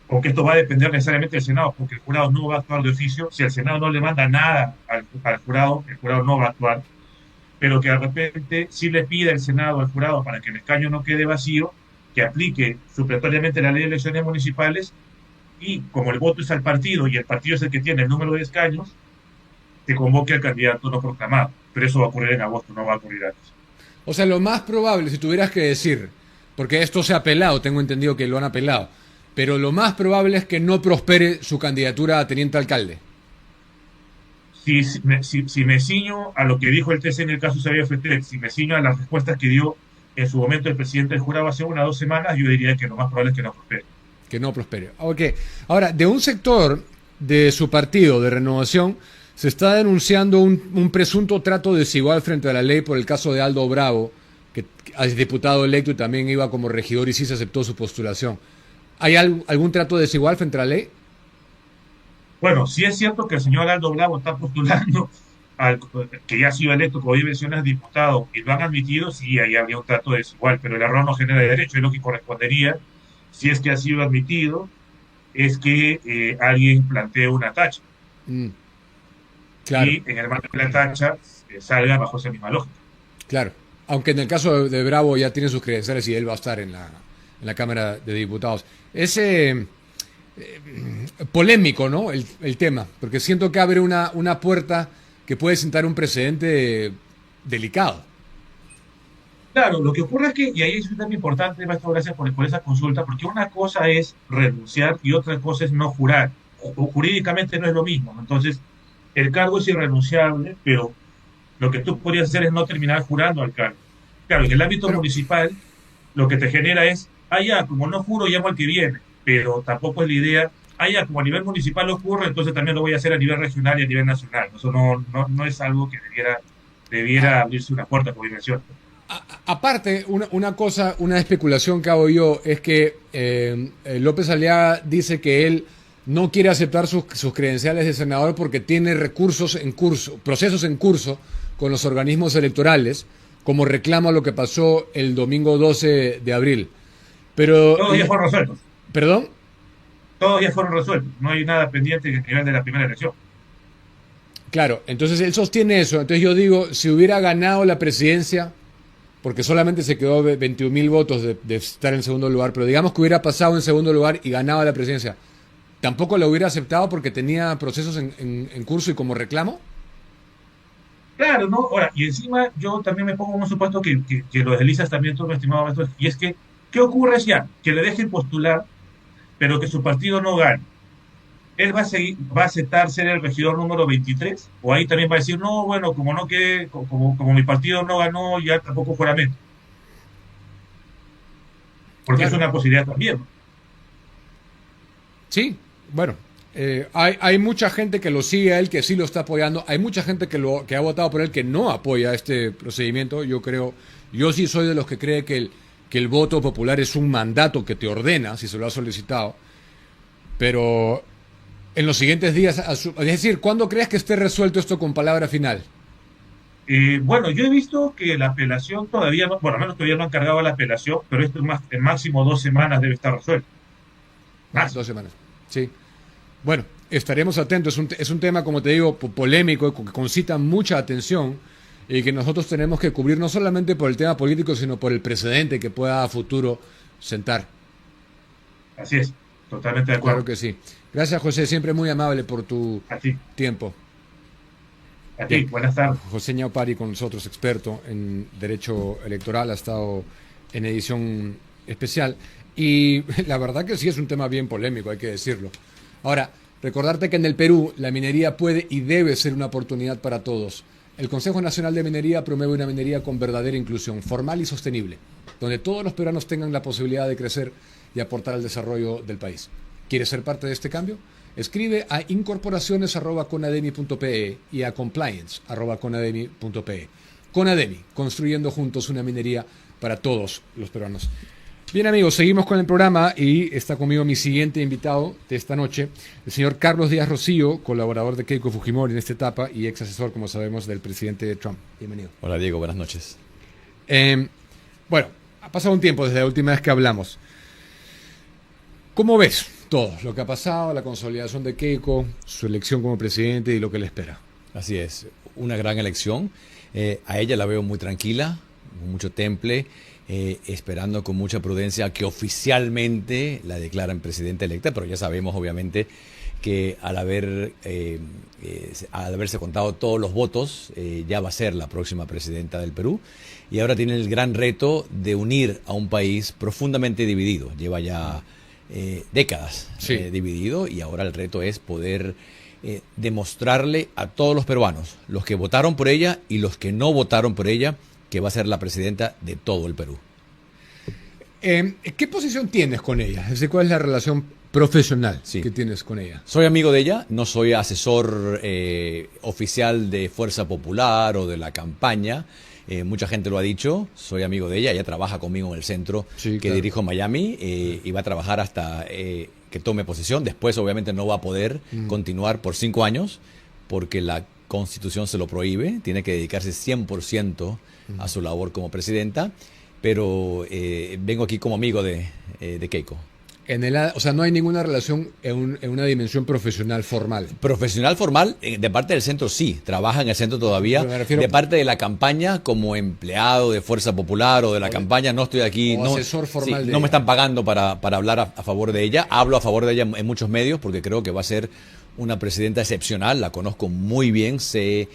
aunque esto va a depender necesariamente del Senado, porque el jurado no va a actuar de oficio, si el Senado no le manda nada al jurado, el jurado no va a actuar, pero que de repente sí le pide el Senado al jurado para que el escaño no quede vacío, que aplique supletoriamente la ley de elecciones municipales, y como el voto es al partido y el partido es el que tiene el número de escaños, se convoque al candidato no proclamado. Pero eso va a ocurrir en agosto, no va a ocurrir antes. O sea, lo más probable, si tuvieras que decir, porque esto se ha apelado, tengo entendido que lo han apelado, pero lo más probable es que no prospere su candidatura a teniente alcalde. Si me ciño a lo que dijo el TC en el caso Xavier Fetel, si me ciño a las respuestas que dio en su momento el presidente del jurado hace 1 o 2 semanas, yo diría que lo más probable es que no prospere. Que no prospere. Ok. Ahora, de un sector de su partido de Renovación se está denunciando un presunto trato desigual frente a la ley por el caso de Aldo Bravo, que es diputado electo y también iba como regidor y sí se aceptó su postulación. ¿Hay algún trato desigual frente a la ley? Bueno, sí es cierto que el señor Aldo Bravo está postulando, que ya ha sido electo, como bien mencionas, diputado, y lo han admitido, sí, ahí habría un trato desigual, pero el error no genera derecho, es lo que correspondería, si es que ha sido admitido, es que alguien plantee una tacha. Claro. Y en el marco de la tacha salga bajo esa misma lógica. Claro. Aunque en el caso de Bravo ya tiene sus credenciales y él va a estar en la Cámara de Diputados. Es polémico, ¿no?, el tema, porque siento que abre una puerta que puede sentar un precedente delicado. Claro, lo que ocurre es que, y ahí es también importante, maestro, gracias por esa consulta, porque una cosa es renunciar y otra cosa es no jurar. Jurídicamente no es lo mismo. Entonces, el cargo es irrenunciable, pero lo que tú podrías hacer es no terminar jurando al cargo. Claro, en el ámbito municipal, lo que te genera es, ya, como no juro, llamo al que viene, pero tampoco es la idea, ya, como a nivel municipal ocurre, entonces también lo voy a hacer a nivel regional y a nivel nacional. Eso no es algo que debiera abrirse una puerta, como mencioné. Aparte, una especulación que hago yo es que López Aliaga dice que él no quiere aceptar sus credenciales de senador porque tiene procesos en curso con los organismos electorales, como reclama lo que pasó el domingo 12 de abril. Pero, todos ya fueron resueltos. ¿Perdón? Todos ya fueron resueltos. No hay nada pendiente a nivel de la primera elección. Claro, entonces él sostiene eso. Entonces yo digo, si hubiera ganado la presidencia, porque solamente se quedó 21.000 votos de estar en segundo lugar, pero digamos que hubiera pasado en segundo lugar y ganaba la presidencia, ¿tampoco la hubiera aceptado porque tenía procesos en curso y como reclamo? Claro, ¿no? Ahora, y encima yo también me pongo en un supuesto que lo deslizas también tú, mi estimado maestro, y es que, ¿qué ocurre si ya? Que le dejen postular, pero que su partido no gane. ¿Él va a aceptar ser el regidor número 23? ¿O ahí también va a decir, no, bueno, como no quede, como mi partido no ganó, ya tampoco juramento? porque Claro. es una posibilidad también. Sí, bueno, hay mucha gente que lo sigue a él, que sí lo está apoyando. Hay mucha gente que ha votado por él que no apoya este procedimiento. Yo sí soy de los que cree que el voto popular es un mandato que te ordena si se lo ha solicitado. Pero en los siguientes días, es decir, ¿cuándo crees que esté resuelto esto con palabra final? Bueno, yo he visto que la apelación todavía no, bueno, al menos todavía no han cargado la apelación, pero esto en máximo 2 semanas debe estar resuelto. Máximo. 2 semanas. Sí. Bueno, estaremos atentos. Es un tema, como te digo, polémico, que concita mucha atención y que nosotros tenemos que cubrir no solamente por el tema político, sino por el precedente que pueda a futuro sentar. Así es, totalmente de acuerdo. Claro que sí. Gracias, José. Siempre muy amable por tu A ti, tiempo. a ti, Bien. buenas tardes. José Ñaupari con nosotros, experto en derecho electoral, ha estado en edición especial. Y la verdad que sí es un tema bien polémico, hay que decirlo. Ahora, recordarte que en el Perú la minería puede y debe ser una oportunidad para todos. El Consejo Nacional de Minería promueve una minería con verdadera inclusión, formal y sostenible, donde todos los peruanos tengan la posibilidad de crecer y aportar al desarrollo del país. ¿Quieres ser parte de este cambio? Escribe a incorporaciones@conademi.pe y a compliance@conademi.pe. Conademi, construyendo juntos una minería para todos los peruanos. Bien, amigos, seguimos con el programa y está conmigo mi siguiente invitado de esta noche, el señor Carlos Díaz Rocío, colaborador de Keiko Fujimori en esta etapa y ex asesor, como sabemos, del presidente Trump. Bienvenido. Hola Diego, buenas noches. Bueno, ha pasado un tiempo desde la última vez que hablamos. ¿Cómo ves todo lo que ha pasado, la consolidación de Keiko, su elección como presidente y lo que le espera? Así es, una gran elección. A ella la veo muy tranquila, con mucho temple, esperando con mucha prudencia que oficialmente la declaren presidenta electa, pero ya sabemos obviamente que al haberse contado todos los votos, ya va a ser la próxima presidenta del Perú. Y ahora tiene el gran reto de unir a un país profundamente dividido. Lleva ya décadas dividido, y ahora el reto es poder demostrarle a todos los peruanos, los que votaron por ella y los que no votaron por ella, que va a ser la presidenta de todo el Perú. ¿Qué posición tienes con ella? Es decir, ¿cuál es la relación profesional que tienes con ella? Soy amigo de ella, no soy asesor oficial de Fuerza Popular o de la campaña. Mucha gente lo ha dicho, soy amigo de ella, ella trabaja conmigo en el centro que dirijo en Miami, y va a trabajar hasta que tome posesión. Después obviamente no va a poder continuar por 5 años porque la Constitución se lo prohíbe, tiene que dedicarse 100% a su labor como presidenta, pero vengo aquí como amigo de Keiko. O sea, no hay ninguna relación en una dimensión profesional formal. Profesional formal, de parte del centro sí, trabaja en el centro todavía. De parte de la campaña, como empleado de Fuerza Popular o de la campaña, no estoy aquí. O asesor formal de no me ella. están pagando para hablar a favor de ella. Hablo a favor de ella en muchos medios porque creo que va a ser una presidenta excepcional. La conozco muy bien, sé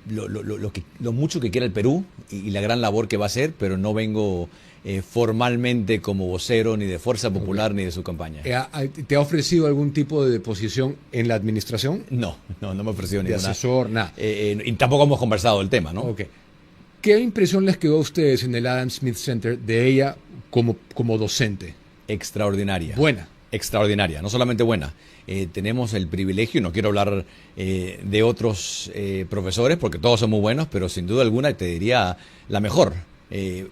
lo mucho que quiere el Perú y la gran labor que va a hacer, pero no vengo formalmente como vocero ni de Fuerza Popular ni de su campaña. ¿Te ha ofrecido algún tipo de posición en la administración? No me ha ofrecido De ninguna. asesor, nada. Y tampoco hemos conversado del tema, ¿no? Ok. ¿Qué impresión les quedó a ustedes en el Adam Smith Center de ella como docente? Extraordinaria. Buena. Extraordinaria, no solamente buena. Tenemos el privilegio, y no quiero hablar de otros profesores porque todos son muy buenos, pero sin duda alguna te diría la mejor.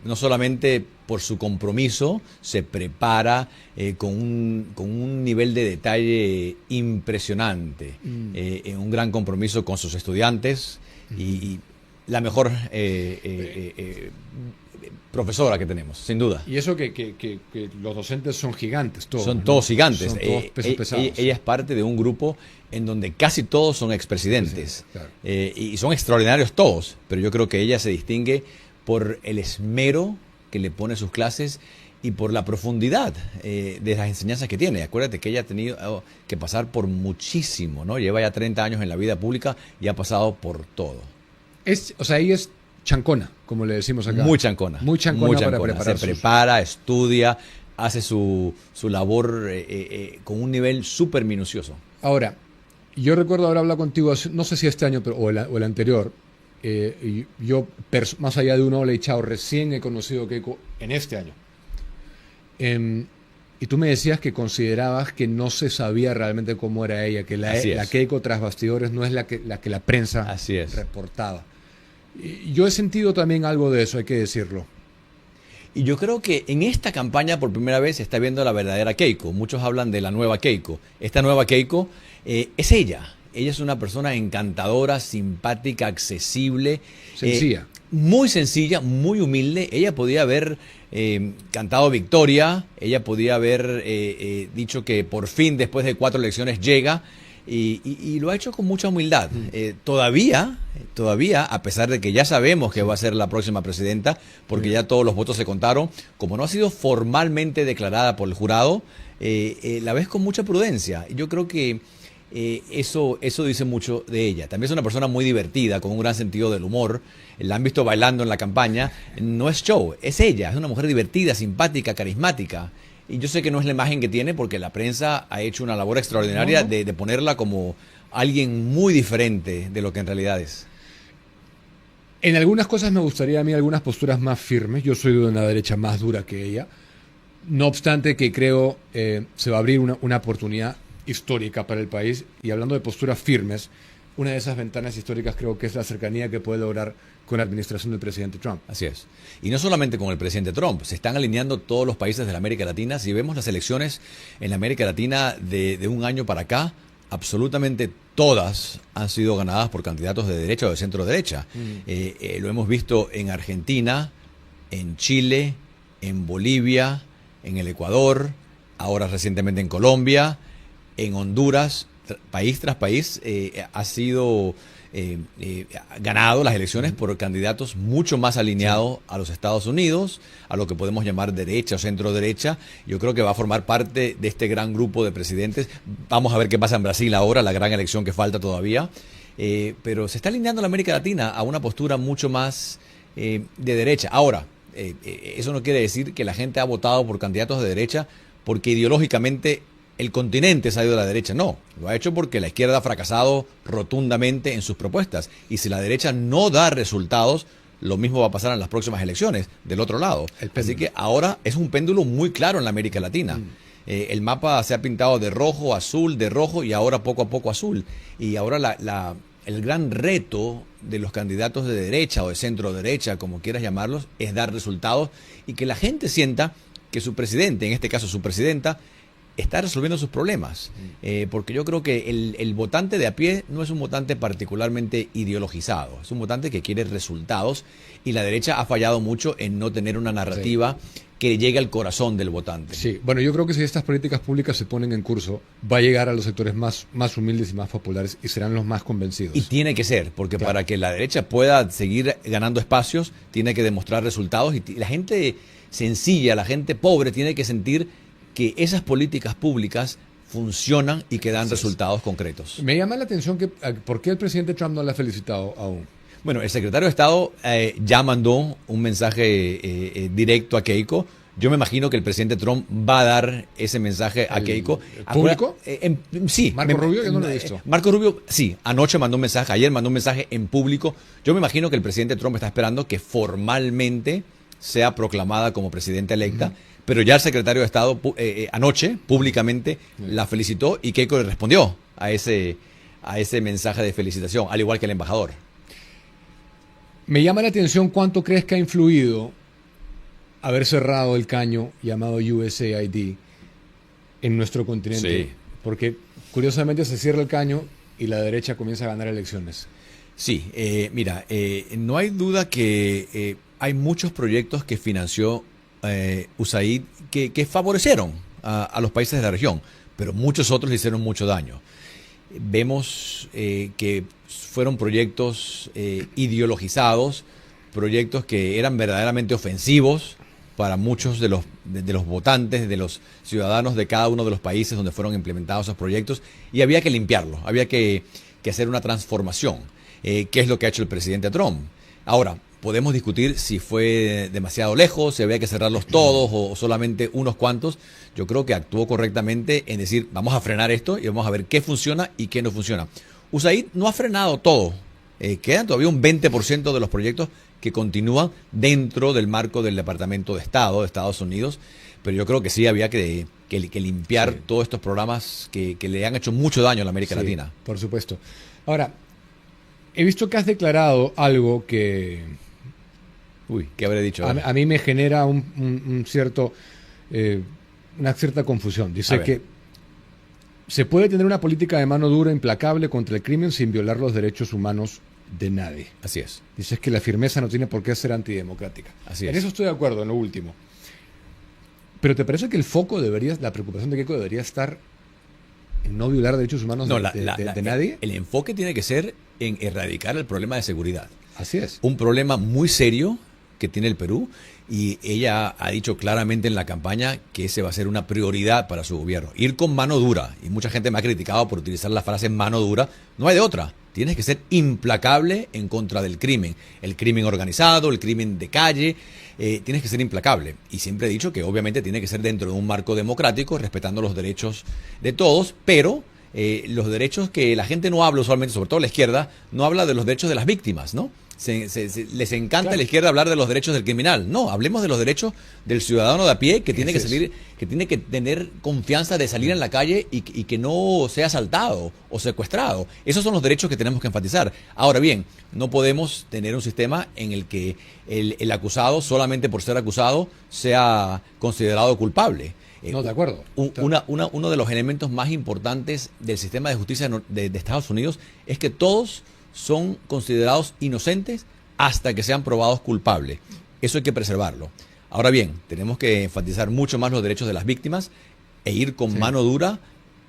No solamente por su compromiso, se prepara con un nivel de detalle impresionante, un gran compromiso con sus estudiantes y la mejor profesora que tenemos, sin duda. Y eso que los docentes son gigantes, todos. Son ¿no? todos gigantes. Son todos pesos pesados. Ella es parte de un grupo en donde casi todos son expresidentes. Sí, claro. Y son extraordinarios todos, pero yo creo que ella se distingue por el esmero que le pone a sus clases y por la profundidad de las enseñanzas que tiene. Acuérdate que ella ha tenido que pasar por muchísimo, ¿no? Lleva ya 30 años en la vida pública y ha pasado por todo. O sea, ella es chancona, como le decimos acá. Muy chancona. Muy chancona para preparar. Se prepara, estudia, hace su labor con un nivel súper minucioso. Ahora, yo recuerdo haber hablado contigo, no sé si este año o el anterior, y yo, más allá de una ola y chao, recién he conocido a Keiko en este año. Y tú me decías que considerabas que no se sabía realmente cómo era ella, que la Keiko tras bastidores no es la que la prensa reportaba. Y yo he sentido también algo de eso, hay que decirlo. Y yo creo que en esta campaña por primera vez se está viendo la verdadera Keiko. Muchos hablan de la nueva Keiko. Esta nueva Keiko es ella. Ella es una persona encantadora, simpática, accesible. Sencilla. Muy sencilla, muy humilde. Ella podía haber cantado victoria. Ella podía haber dicho que por fin, después de 4 elecciones, llega. Y lo ha hecho con mucha humildad. Todavía, a pesar de que ya sabemos que va a ser la próxima presidenta, porque ya todos los votos se contaron, como no ha sido formalmente declarada por el jurado, la ves con mucha prudencia. Yo creo que eso dice mucho de ella. También es una persona muy divertida, con un gran sentido del humor. La han visto bailando en la campaña. No es show, es ella. Es una mujer divertida, simpática, carismática. Y yo sé que no es la imagen que tiene porque la prensa ha hecho una labor extraordinaria de ponerla como alguien muy diferente de lo que en realidad es. En algunas cosas me gustaría a mí algunas posturas más firmes. Yo soy de una derecha más dura que ella. No obstante que creo se va a abrir una oportunidad histórica para el país. Y hablando de posturas firmes, una de esas ventanas históricas creo que es la cercanía que puede lograr con la administración del presidente Trump. Así es. Y no solamente con el presidente Trump, se están alineando todos los países de la América Latina. Si vemos las elecciones en la América Latina de un año para acá, absolutamente todas han sido ganadas por candidatos de derecha o de centro derecha. Lo hemos visto en Argentina, en Chile, en Bolivia, en el Ecuador, ahora recientemente en Colombia, en Honduras. País tras país ha sido ganado las elecciones por candidatos mucho más alineados a los Estados Unidos, a lo que podemos llamar derecha o centro derecha. Yo creo que va a formar parte de este gran grupo de presidentes. Vamos a ver qué pasa en Brasil ahora, la gran elección que falta todavía. Pero se está alineando la América Latina a una postura mucho más de derecha. Ahora, eso no quiere decir que la gente ha votado por candidatos de derecha porque ideológicamente el continente se ha ido a la derecha. No, lo ha hecho porque la izquierda ha fracasado rotundamente en sus propuestas. Y si la derecha no da resultados, lo mismo va a pasar en las próximas elecciones, del otro lado. Así que ahora es un péndulo muy claro en la América Latina. El mapa se ha pintado de rojo, azul, de rojo y ahora poco a poco azul. Y ahora el gran reto de los candidatos de derecha o de centro derecha, como quieras llamarlos, es dar resultados y que la gente sienta que su presidente, en este caso su presidenta, está resolviendo sus problemas, porque yo creo que el votante de a pie no es un votante particularmente ideologizado, es un votante que quiere resultados y la derecha ha fallado mucho en no tener una narrativa que llegue al corazón del votante. Sí, bueno, yo creo que si estas políticas públicas se ponen en curso, va a llegar a los sectores más humildes y más populares y serán los más convencidos. Y tiene que ser, porque para que la derecha pueda seguir ganando espacios, tiene que demostrar resultados y la gente sencilla, la gente pobre tiene que sentir que esas políticas públicas funcionan y que dan resultados concretos. Me llama la atención que ¿por qué el presidente Trump no la ha felicitado aún? Bueno, el secretario de Estado ya mandó un mensaje directo a Keiko. Yo me imagino que el presidente Trump va a dar ese mensaje a Keiko. ¿Público? Sí. ¿Marco Rubio? Yo no lo he visto. Marco Rubio, sí. Anoche mandó un mensaje, ayer mandó un mensaje en público. Yo me imagino que el presidente Trump está esperando que formalmente sea proclamada como presidenta electa. Pero ya el secretario de Estado anoche públicamente la felicitó y Keiko le respondió a ese mensaje de felicitación, al igual que el embajador. Me llama la atención cuánto crees que ha influido haber cerrado el caño llamado USAID en nuestro continente. Sí. Porque curiosamente se cierra el caño y la derecha comienza a ganar elecciones. Sí, mira, no hay duda que hay muchos proyectos que financió USAID que favorecieron a los países de la región, pero muchos otros le hicieron mucho daño. Vemos que fueron proyectos ideologizados, proyectos que eran verdaderamente ofensivos para muchos de los votantes, de los ciudadanos de cada uno de los países donde fueron implementados esos proyectos, y había que limpiarlo, había que hacer una transformación, que es lo que ha hecho el presidente Trump. Ahora, podemos discutir si fue demasiado lejos, si había que cerrarlos todos o solamente unos cuantos. Yo creo que actuó correctamente en decir, vamos a frenar esto y vamos a ver qué funciona y qué no funciona. USAID no ha frenado todo Quedan todavía un 20% de los proyectos que continúan dentro del marco del Departamento de Estado de Estados Unidos, pero yo creo que sí había que limpiar todos estos programas que le han hecho mucho daño a la América Latina. Por supuesto. Ahora, he visto que has declarado algo que... ¿qué habré dicho? A mí me genera una cierta confusión. Dice que se puede tener una política de mano dura implacable contra el crimen sin violar los derechos humanos de nadie. Así es. Dices que la firmeza no tiene por qué ser antidemocrática. Así es. En eso estoy de acuerdo, en lo último. Pero ¿te parece que el foco la preocupación de Keiko debería estar en no violar derechos humanos de nadie? El enfoque tiene que ser en erradicar el problema de seguridad. Así es. Un problema muy serio que tiene el Perú, y ella ha dicho claramente en la campaña que ese va a ser una prioridad para su gobierno. Ir con mano dura, y mucha gente me ha criticado por utilizar la frase mano dura, no hay de otra. Tienes que ser implacable en contra del crimen. El crimen organizado, el crimen de calle, tienes que ser implacable. Y siempre he dicho que obviamente tiene que ser dentro de un marco democrático, respetando los derechos de todos, pero los derechos que la gente no habla usualmente, sobre todo la izquierda, no habla de los derechos de las víctimas, ¿no? Les encanta a la izquierda hablar de los derechos del criminal. No, hablemos de los derechos del ciudadano de a pie que tiene que salir, que tiene que tener confianza de salir en la calle y que no sea asaltado o secuestrado. Esos son los derechos que tenemos que enfatizar. Ahora bien, no podemos tener un sistema en el que el acusado, solamente por ser acusado, sea considerado culpable. No, de acuerdo. Uno de los elementos más importantes del sistema de justicia de Estados Unidos es que todos son considerados inocentes hasta que sean probados culpables. Eso hay que preservarlo. Ahora bien, tenemos que enfatizar mucho más los derechos de las víctimas e ir con mano dura,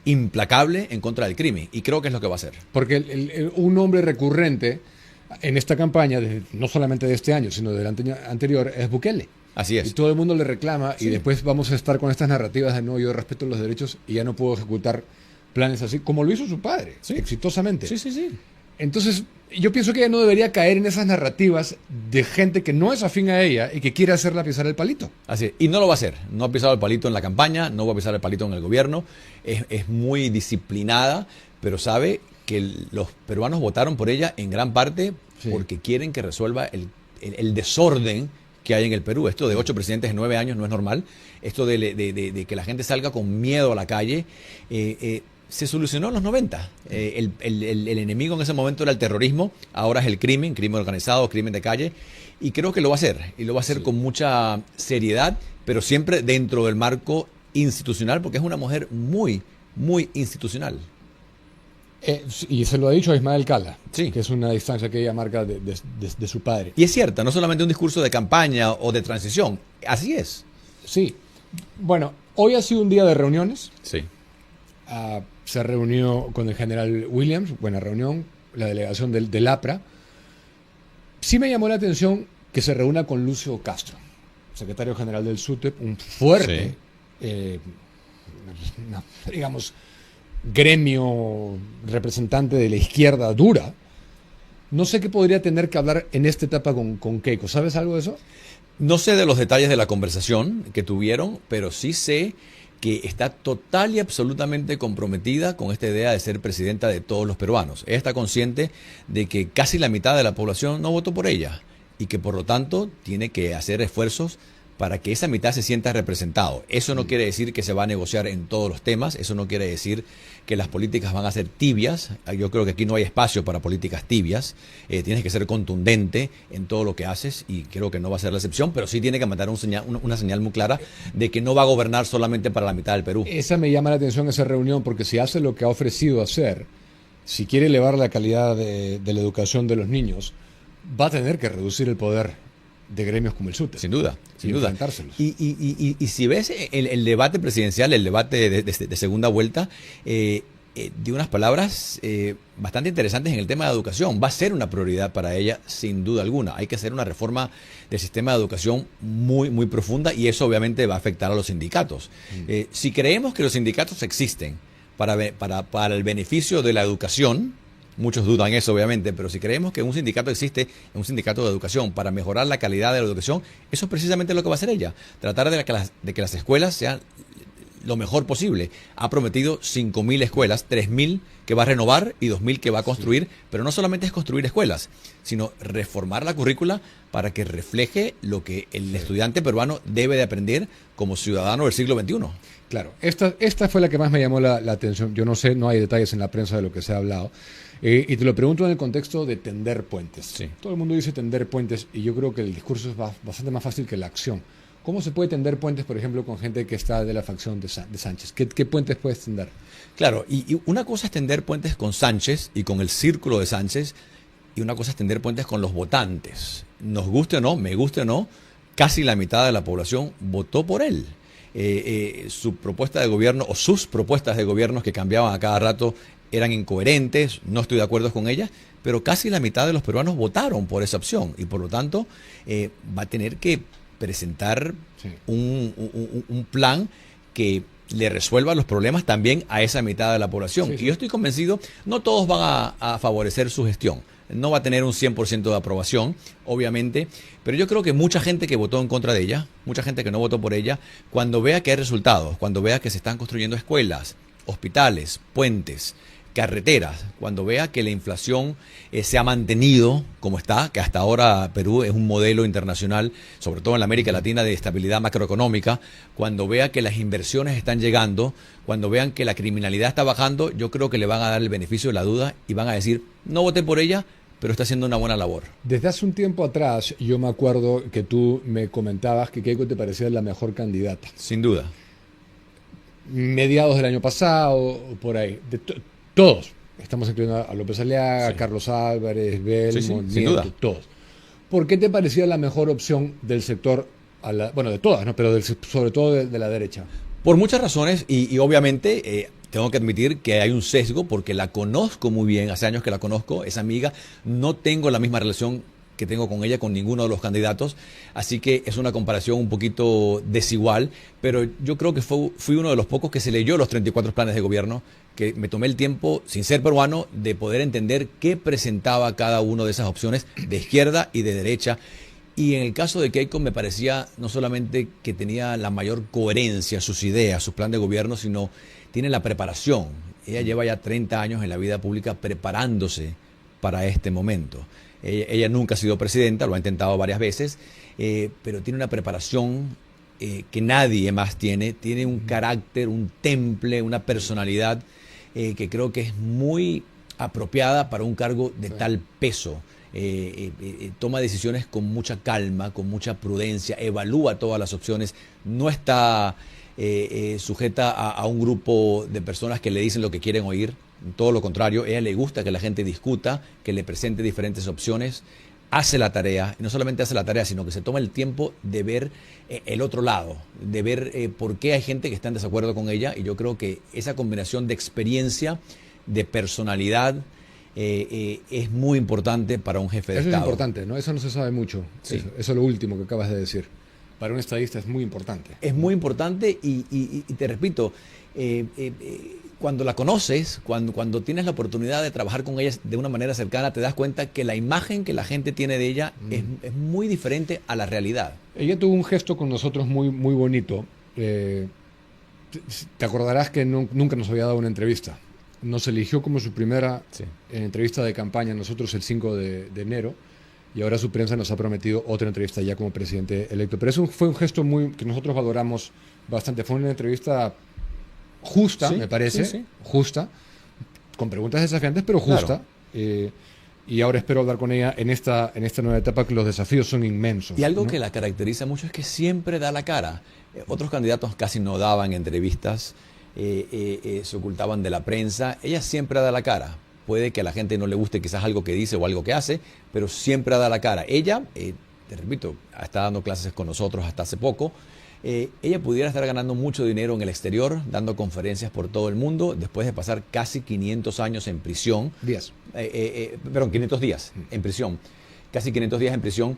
implacable en contra del crimen. Y creo que es lo que va a hacer. Porque un nombre recurrente en esta campaña, no solamente de este año, sino del anterior, es Bukele. Así es. Y todo el mundo le reclama y después vamos a estar con estas narrativas de no, yo respeto los derechos y ya no puedo ejecutar planes así, como lo hizo su padre, exitosamente. Sí. Entonces, yo pienso que ella no debería caer en esas narrativas de gente que no es afín a ella y que quiere hacerla pisar el palito. Así es. Y no lo va a hacer. No ha pisado el palito en la campaña, no va a pisar el palito en el gobierno. Es muy disciplinada, pero sabe que los peruanos votaron por ella en gran parte porque quieren que resuelva el desorden que hay en el Perú. Esto de 8 presidentes en 9 años no es normal. Esto de que la gente salga con miedo a la calle. Se solucionó en los 90. El enemigo en ese momento era el terrorismo, ahora es el crimen organizado, crimen de calle, y creo que lo va a hacer, y lo va a hacer con mucha seriedad, pero siempre dentro del marco institucional, porque es una mujer muy, muy institucional. Y se lo ha dicho a Ismael Cala, que es una distancia que ella marca de su padre. Y es cierta, no solamente un discurso de campaña o de transición, así es. Sí. Bueno, hoy ha sido un día de reuniones. Sí. Se reunió con el general Williams, buena reunión, la delegación del APRA. Sí me llamó la atención que se reúna con Lucio Castro, secretario general del SUTEP, un fuerte, digamos, gremio representante de la izquierda dura. No sé qué podría tener que hablar en esta etapa con Keiko. ¿Sabes algo de eso? No sé de los detalles de la conversación que tuvieron, pero sí sé que está total y absolutamente comprometida con esta idea de ser presidenta de todos los peruanos. Ella está consciente de que casi la mitad de la población no votó por ella y que por lo tanto tiene que hacer esfuerzos para que esa mitad se sienta representado. Eso no quiere decir que se va a negociar en todos los temas, eso no quiere decir que las políticas van a ser tibias. Yo creo que aquí no hay espacio para políticas tibias. Tienes que ser contundente en todo lo que haces y creo que no va a ser la excepción, pero sí tiene que mandar una señal muy clara de que no va a gobernar solamente para la mitad del Perú. Esa me llama la atención, esa reunión, porque si hace lo que ha ofrecido hacer, si quiere elevar la calidad de la educación de los niños, va a tener que reducir el poder de gremios como el SUTEP. Sin duda, sin duda. Enfrentárselos. Y si ves el debate presidencial, el debate de segunda vuelta, dio unas palabras bastante interesantes en el tema de educación. Va a ser una prioridad para ella, sin duda alguna. Hay que hacer una reforma del sistema de educación muy, muy profunda y eso obviamente va a afectar a los sindicatos. Si creemos que los sindicatos existen para el beneficio de la educación, muchos dudan eso, obviamente, pero si creemos que un sindicato existe, un sindicato de educación, para mejorar la calidad de la educación, eso es precisamente lo que va a hacer ella. Tratar de que las escuelas sean lo mejor posible. Ha prometido 5.000 escuelas, 3.000 que va a renovar y 2.000 que va a construir, pero no solamente es construir escuelas, sino reformar la currícula para que refleje lo que el estudiante peruano debe de aprender como ciudadano del siglo XXI. Claro, esta fue la que más me llamó la atención. Yo no sé, no hay detalles en la prensa de lo que se ha hablado. Y te lo pregunto en el contexto de tender puentes. Sí. Todo el mundo dice tender puentes y yo creo que el discurso es bastante más fácil que la acción. ¿Cómo se puede tender puentes, por ejemplo, con gente que está de la facción de Sánchez? ¿Qué puentes puedes tender? Claro, y una cosa es tender puentes con Sánchez y con el círculo de Sánchez, y una cosa es tender puentes con los votantes. Nos guste o no, me guste o no, casi la mitad de la población votó por él. Su propuesta de gobierno o sus propuestas de gobierno que cambiaban a cada rato eran incoherentes, no estoy de acuerdo con ellas, pero casi la mitad de los peruanos votaron por esa opción y por lo tanto va a tener que presentar un plan que le resuelva los problemas también a esa mitad de la población. Y yo estoy convencido, no todos van a favorecer su gestión. No va a tener un 100% de aprobación, obviamente, pero yo creo que mucha gente que votó en contra de ella, mucha gente que no votó por ella, cuando vea que hay resultados, cuando vea que se están construyendo escuelas, hospitales, puentes, carreteras, cuando vea que la inflación se ha mantenido como está, que hasta ahora Perú es un modelo internacional, sobre todo en la América Latina, de estabilidad macroeconómica, cuando vea que las inversiones están llegando, cuando vean que la criminalidad está bajando, yo creo que le van a dar el beneficio de la duda y van a decir, no voté por ella, pero está haciendo una buena labor. Desde hace un tiempo atrás, yo me acuerdo que tú me comentabas que Keiko te parecía la mejor candidata. Sin duda. Mediados del año pasado, por ahí. Todos. Estamos incluyendo a López Aliaga, Carlos Álvarez, Belmo, sin duda. Todos. ¿Por qué te parecía la mejor opción del sector, bueno, de todas, ¿no? Pero sobre todo de la derecha? Por muchas razones y obviamente tengo que admitir que hay un sesgo porque la conozco muy bien, hace años que la conozco, es amiga, no tengo la misma relación que tengo con ella, con ninguno de los candidatos, así que es una comparación un poquito desigual, pero yo creo que fui uno de los pocos que se leyó los 34 planes de gobierno, que me tomé el tiempo, sin ser peruano, de poder entender qué presentaba cada una de esas opciones de izquierda y de derecha. Y en el caso de Keiko me parecía no solamente que tenía la mayor coherencia, sus ideas, su plan de gobierno, sino tiene la preparación. Ella lleva ya 30 años en la vida pública preparándose para este momento. Ella nunca ha sido presidenta, lo ha intentado varias veces, pero tiene una preparación que nadie más tiene. Tiene un carácter, un temple, una personalidad que creo que es muy apropiada para un cargo de tal peso. Toma decisiones con mucha calma, con mucha prudencia, evalúa todas las opciones, no está sujeta a un grupo de personas que le dicen lo que quieren oír. Todo lo contrario, a ella le gusta que la gente discuta, que le presente diferentes opciones, hace la tarea, y no solamente hace la tarea, sino que se toma el tiempo de ver el otro lado, de ver por qué hay gente que está en desacuerdo con ella, y yo creo que esa combinación de experiencia, de personalidad, es muy importante para un jefe de Estado. Eso es importante, ¿no? Eso no se sabe mucho. Sí. Eso es lo último que acabas de decir. Para un estadista es muy importante. Es muy importante y te repito, cuando la conoces, cuando tienes la oportunidad de trabajar con ella de una manera cercana, te das cuenta que la imagen que la gente tiene de ella es muy diferente a la realidad. Ella tuvo un gesto con nosotros muy, muy bonito. Te acordarás que nunca nos había dado una entrevista. Nos eligió como su primera entrevista de campaña, nosotros el 5 de enero, y ahora su prensa nos ha prometido otra entrevista ya como presidente electo. Pero eso fue un gesto que nosotros valoramos bastante. Fue una entrevista justa, me parece, justa, con preguntas desafiantes, pero justa. Claro. Y ahora espero hablar con ella en esta nueva etapa, que los desafíos son inmensos. Y algo que la caracteriza mucho es que siempre da la cara. Otros candidatos casi no daban entrevistas, se ocultaban de la prensa. Ella siempre da la cara. Puede que a la gente no le guste quizás algo que dice o algo que hace, pero siempre da la cara. Ella, te repito, está dando clases con nosotros hasta hace poco. Ella pudiera estar ganando mucho dinero en el exterior, dando conferencias por todo el mundo, después de pasar casi 500 años en prisión. 500 días en prisión. Casi 500 días en prisión.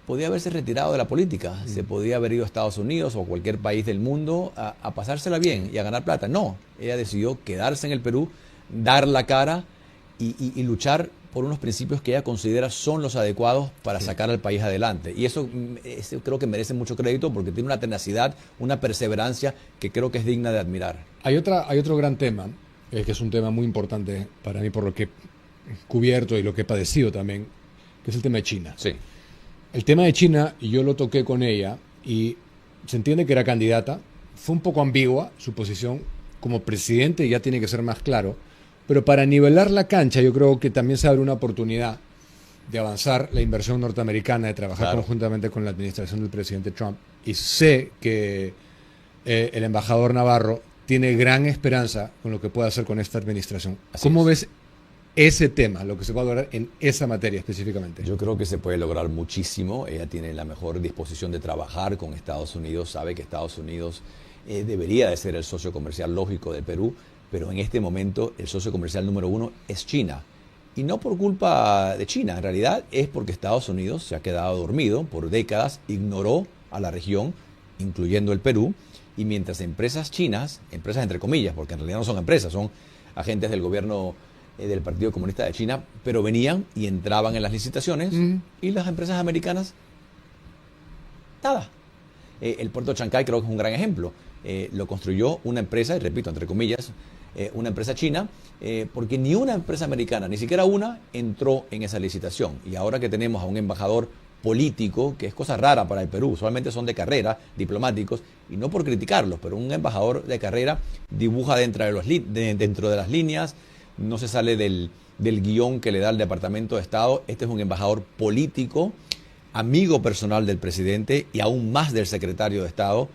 Podía haberse retirado de la política. Se podía haber ido a Estados Unidos o a cualquier país del mundo a pasársela bien y a ganar plata. No, ella decidió quedarse en el Perú, dar la cara y luchar por unos principios que ella considera son los adecuados para sacar al país adelante. Y eso creo que merece mucho crédito porque tiene una tenacidad, una perseverancia que creo que es digna de admirar. Hay otro gran tema, que es un tema muy importante para mí por lo que he cubierto y lo que he padecido también, que es el tema de China. Sí. El tema de China, y yo lo toqué con ella, y se entiende que era candidata, fue un poco ambigua su posición como presidente, ya tiene que ser más claro, pero para nivelar la cancha yo creo que también se abre una oportunidad de avanzar la inversión norteamericana, de trabajar conjuntamente con la administración del presidente Trump, y sé que el embajador Navarro tiene gran esperanza con lo que puede hacer con esta administración. ¿Cómo ves ese tema, lo que se va a lograr en esa materia específicamente? Yo creo que se puede lograr muchísimo. Ella tiene la mejor disposición de trabajar con Estados Unidos, sabe que Estados Unidos debería de ser el socio comercial lógico de Perú, pero en este momento el socio comercial número 1 es China. Y no por culpa de China, en realidad es porque Estados Unidos se ha quedado dormido por décadas, ignoró a la región, incluyendo el Perú, y mientras empresas chinas, empresas entre comillas, porque en realidad no son empresas, son agentes del gobierno del Partido Comunista de China, pero venían y entraban en las licitaciones y las empresas americanas, nada. El puerto de Chancay creo que es un gran ejemplo. Lo construyó una empresa, y repito, entre comillas, una empresa china, porque ni una empresa americana, ni siquiera una, entró en esa licitación. Y ahora que tenemos a un embajador político, que es cosa rara para el Perú, usualmente son de carrera, diplomáticos, y no por criticarlos, pero un embajador de carrera dibuja dentro de las líneas, no se sale del guión que le da el Departamento de Estado. Este es un embajador político, amigo personal del presidente y aún más del secretario de Estado,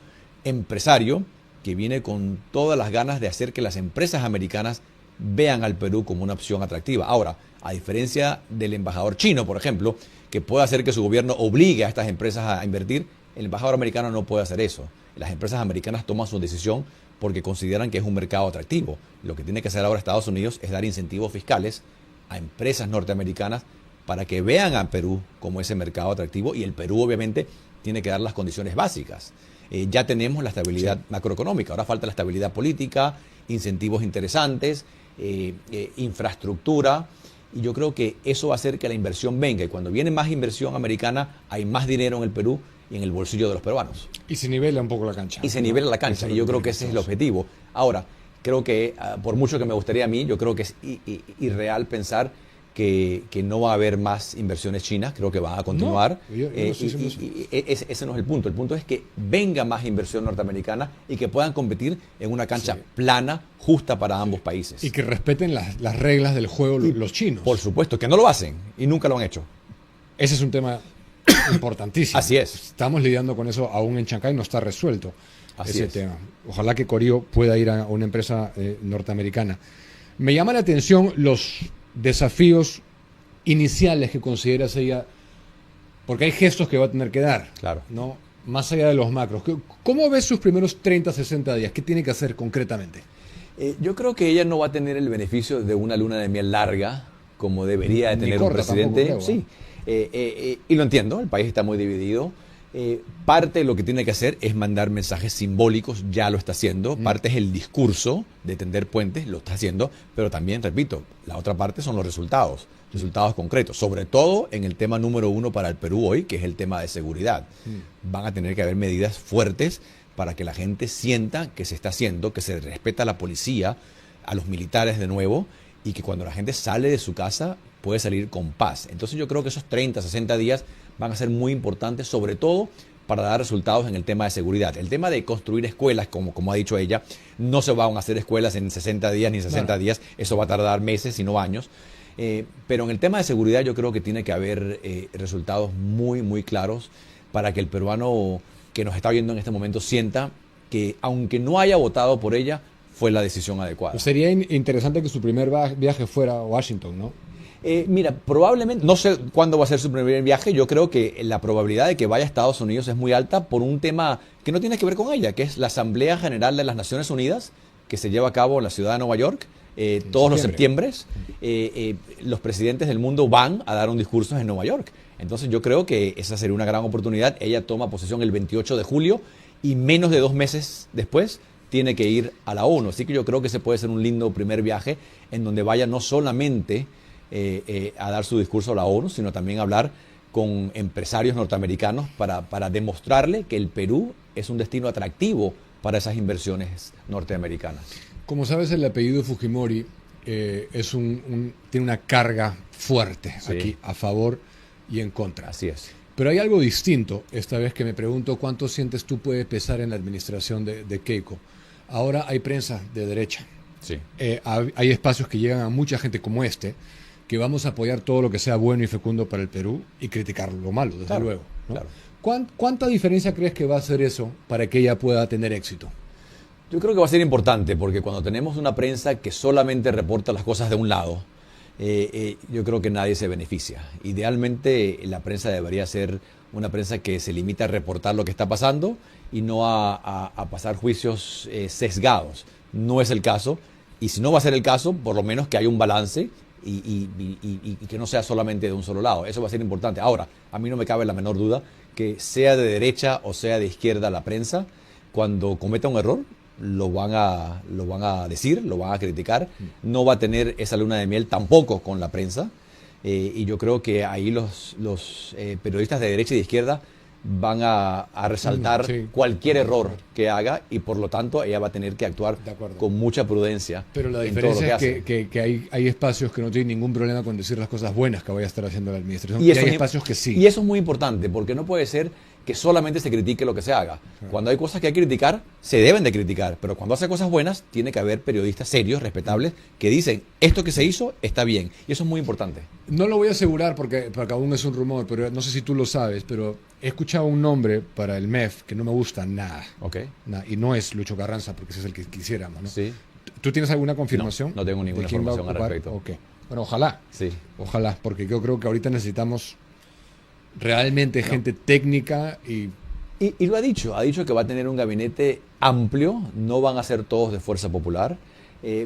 empresario, que viene con todas las ganas de hacer que las empresas americanas vean al Perú como una opción atractiva. Ahora, a diferencia del embajador chino, por ejemplo, que puede hacer que su gobierno obligue a estas empresas a invertir, el embajador americano no puede hacer eso. Las empresas americanas toman su decisión porque consideran que es un mercado atractivo. Lo que tiene que hacer ahora Estados Unidos es dar incentivos fiscales a empresas norteamericanas para que vean a Perú como ese mercado atractivo, y el Perú obviamente tiene que dar las condiciones básicas. Ya tenemos la estabilidad macroeconómica, ahora falta la estabilidad política, incentivos interesantes, infraestructura, y yo creo que eso va a hacer que la inversión venga, y cuando viene más inversión americana hay más dinero en el Perú y en el bolsillo de los peruanos. Y se nivela un poco la cancha. Y se nivela la cancha, y yo creo que ese es el objetivo. Ahora, creo que, por mucho que me gustaría a mí, yo creo que es irreal pensar que no va a haber más inversiones chinas, creo que van a continuar. No ese no es el punto. El punto es que venga más inversión norteamericana y que puedan competir en una cancha plana, justa para ambos países. Y que respeten las reglas del juego los chinos. Por supuesto, que no lo hacen y nunca lo han hecho. Ese es un tema importantísimo. Así es. Estamos lidiando con eso aún en Chancay, no está resuelto ese es. tema. Ojalá que Corio pueda ir a una empresa norteamericana. Me llama la atención los desafíos iniciales que consideras ella, porque hay gestos que va a tener que dar, claro, ¿no? Más allá de los macros. ¿Cómo ves sus primeros 30, 60 días? ¿Qué tiene que hacer concretamente? Yo creo que ella no va a tener el beneficio de una luna de miel larga, como debería de tener un presidente. Tampoco, creo, sí, y lo entiendo, el país está muy dividido. Parte de lo que tiene que hacer es mandar mensajes simbólicos, ya lo está haciendo. Parte es el discurso de tender puentes, lo está haciendo, pero también, repito, la otra parte son los resultados concretos, sobre todo en el tema número 1 para el Perú hoy, que es el tema de seguridad. Van a tener que haber medidas fuertes para que la gente sienta que se está haciendo, que se respeta a la policía, a los militares de nuevo, y que cuando la gente sale de su casa puede salir con paz. Entonces yo creo que esos 30, 60 días van a ser muy importantes, sobre todo para dar resultados en el tema de seguridad. El tema de construir escuelas, como ha dicho ella, no se van a hacer escuelas en 60 días ni 60 días, eso va a tardar meses y no años. Pero en el tema de seguridad yo creo que tiene que haber resultados muy, muy claros para que el peruano que nos está viendo en este momento sienta que, aunque no haya votado por ella, fue la decisión adecuada. Sería interesante que su primer viaje fuera a Washington, ¿no? Mira, probablemente, no sé cuándo va a ser su primer viaje, yo creo que la probabilidad de que vaya a Estados Unidos es muy alta por un tema que no tiene que ver con ella, que es la Asamblea General de las Naciones Unidas, que se lleva a cabo en la ciudad de Nueva York, todos los septiembres. Los presidentes del mundo van a dar un discurso en Nueva York. Entonces yo creo que esa sería una gran oportunidad. Ella toma posesión el 28 de julio y menos de 2 meses después tiene que ir a la ONU. Así que yo creo que ese puede ser un lindo primer viaje en donde vaya no solamente a dar su discurso a la ONU, sino también hablar con empresarios norteamericanos para demostrarle que el Perú es un destino atractivo para esas inversiones norteamericanas. Como sabes, el apellido Fujimori tiene una carga fuerte aquí, a favor y en contra. Así es. Pero hay algo distinto esta vez, que me pregunto cuánto sientes tú puede pesar en la administración de Keiko. Ahora hay prensa de derecha. Sí. Hay espacios que llegan a mucha gente como este, que vamos a apoyar todo lo que sea bueno y fecundo para el Perú y criticar lo malo, desde luego, ¿no? Claro. ¿Cuánta diferencia crees que va a hacer eso para que ella pueda tener éxito? Yo creo que va a ser importante, porque cuando tenemos una prensa que solamente reporta las cosas de un lado, yo creo que nadie se beneficia. Idealmente la prensa debería ser una prensa que se limita a reportar lo que está pasando y no a pasar juicios sesgados. No es el caso, y si no va a ser el caso, por lo menos que haya un balance y que no sea solamente de un solo lado. Eso va a ser importante. Ahora, a mí no me cabe la menor duda que sea de derecha o sea de izquierda la prensa, cuando cometa un error, lo van a decir, lo van a criticar. No va a tener esa luna de miel tampoco con la prensa. Y yo creo que ahí los periodistas de derecha y de izquierda van a resaltar cualquier error que haga, y por lo tanto ella va a tener que actuar con mucha prudencia. Pero la en todo lo diferencia que es hace. que hay espacios que no tienen ningún problema con decir las cosas buenas que vaya a estar haciendo la administración, Y y eso hay es- espacios que sí. Y eso es muy importante, porque no puede ser que solamente se critique lo que se haga. Cuando hay cosas que hay que criticar, se deben de criticar, pero cuando hace cosas buenas, tiene que haber periodistas serios, respetables, que dicen, esto que se hizo está bien, y eso es muy importante. No lo voy a asegurar porque aún es un rumor, pero no sé si tú lo sabes, pero he escuchado un nombre para el MEF que no me gusta nada. Okay. Nada, y no es Lucho Carranza, porque ese es el que quisiéramos, ¿no? Sí. ¿Tú tienes alguna confirmación? No tengo ninguna de quién va a información al ocupar? respecto. Ok. Bueno, ojalá. Sí. Ojalá, porque yo creo que ahorita necesitamos realmente gente técnica y... Y lo ha dicho que va a tener un gabinete amplio, no van a ser todos de Fuerza Popular,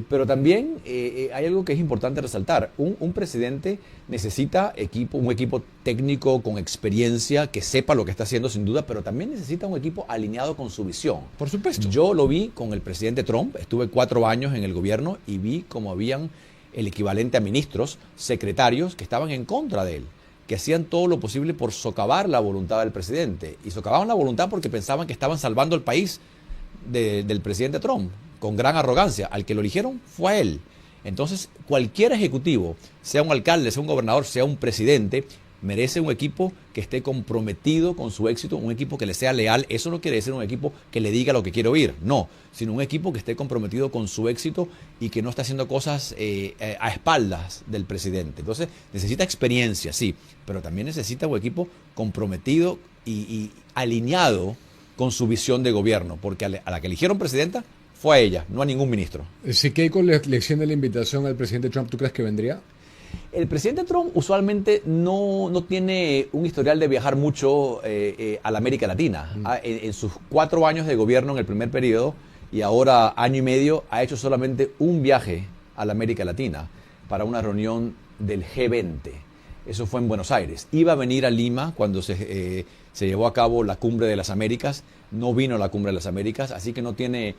pero también hay algo que es importante resaltar. Un presidente necesita un equipo técnico con experiencia, que sepa lo que está haciendo sin duda, pero también necesita un equipo alineado con su visión. Por supuesto. Yo lo vi con el presidente Trump, estuve 4 años en el gobierno y vi cómo habían el equivalente a ministros, secretarios que estaban en contra de él, que hacían todo lo posible por socavar la voluntad del presidente. Y socavaban la voluntad porque pensaban que estaban salvando el país del presidente Trump, con gran arrogancia. Al que lo eligieron fue a él. Entonces, cualquier ejecutivo, sea un alcalde, sea un gobernador, sea un presidente, merece un equipo que esté comprometido con su éxito, un equipo que le sea leal. Eso no quiere decir un equipo que le diga lo que quiere oír, no, sino un equipo que esté comprometido con su éxito y que no esté haciendo cosas a espaldas del presidente. Entonces, necesita experiencia, sí, pero también necesita un equipo comprometido y alineado con su visión de gobierno, porque a la que eligieron presidenta fue a ella, no a ningún ministro. Si Keiko le extiende la invitación al presidente Trump, ¿tú crees que vendría? El presidente Trump usualmente no tiene un historial de viajar mucho a la América Latina. En sus 4 años de gobierno en el primer periodo y ahora año y medio, ha hecho solamente un viaje a la América Latina para una reunión del G20. Eso fue en Buenos Aires. Iba a venir a Lima cuando se llevó a cabo la Cumbre de las Américas. No vino a la Cumbre de las Américas, así que no tiene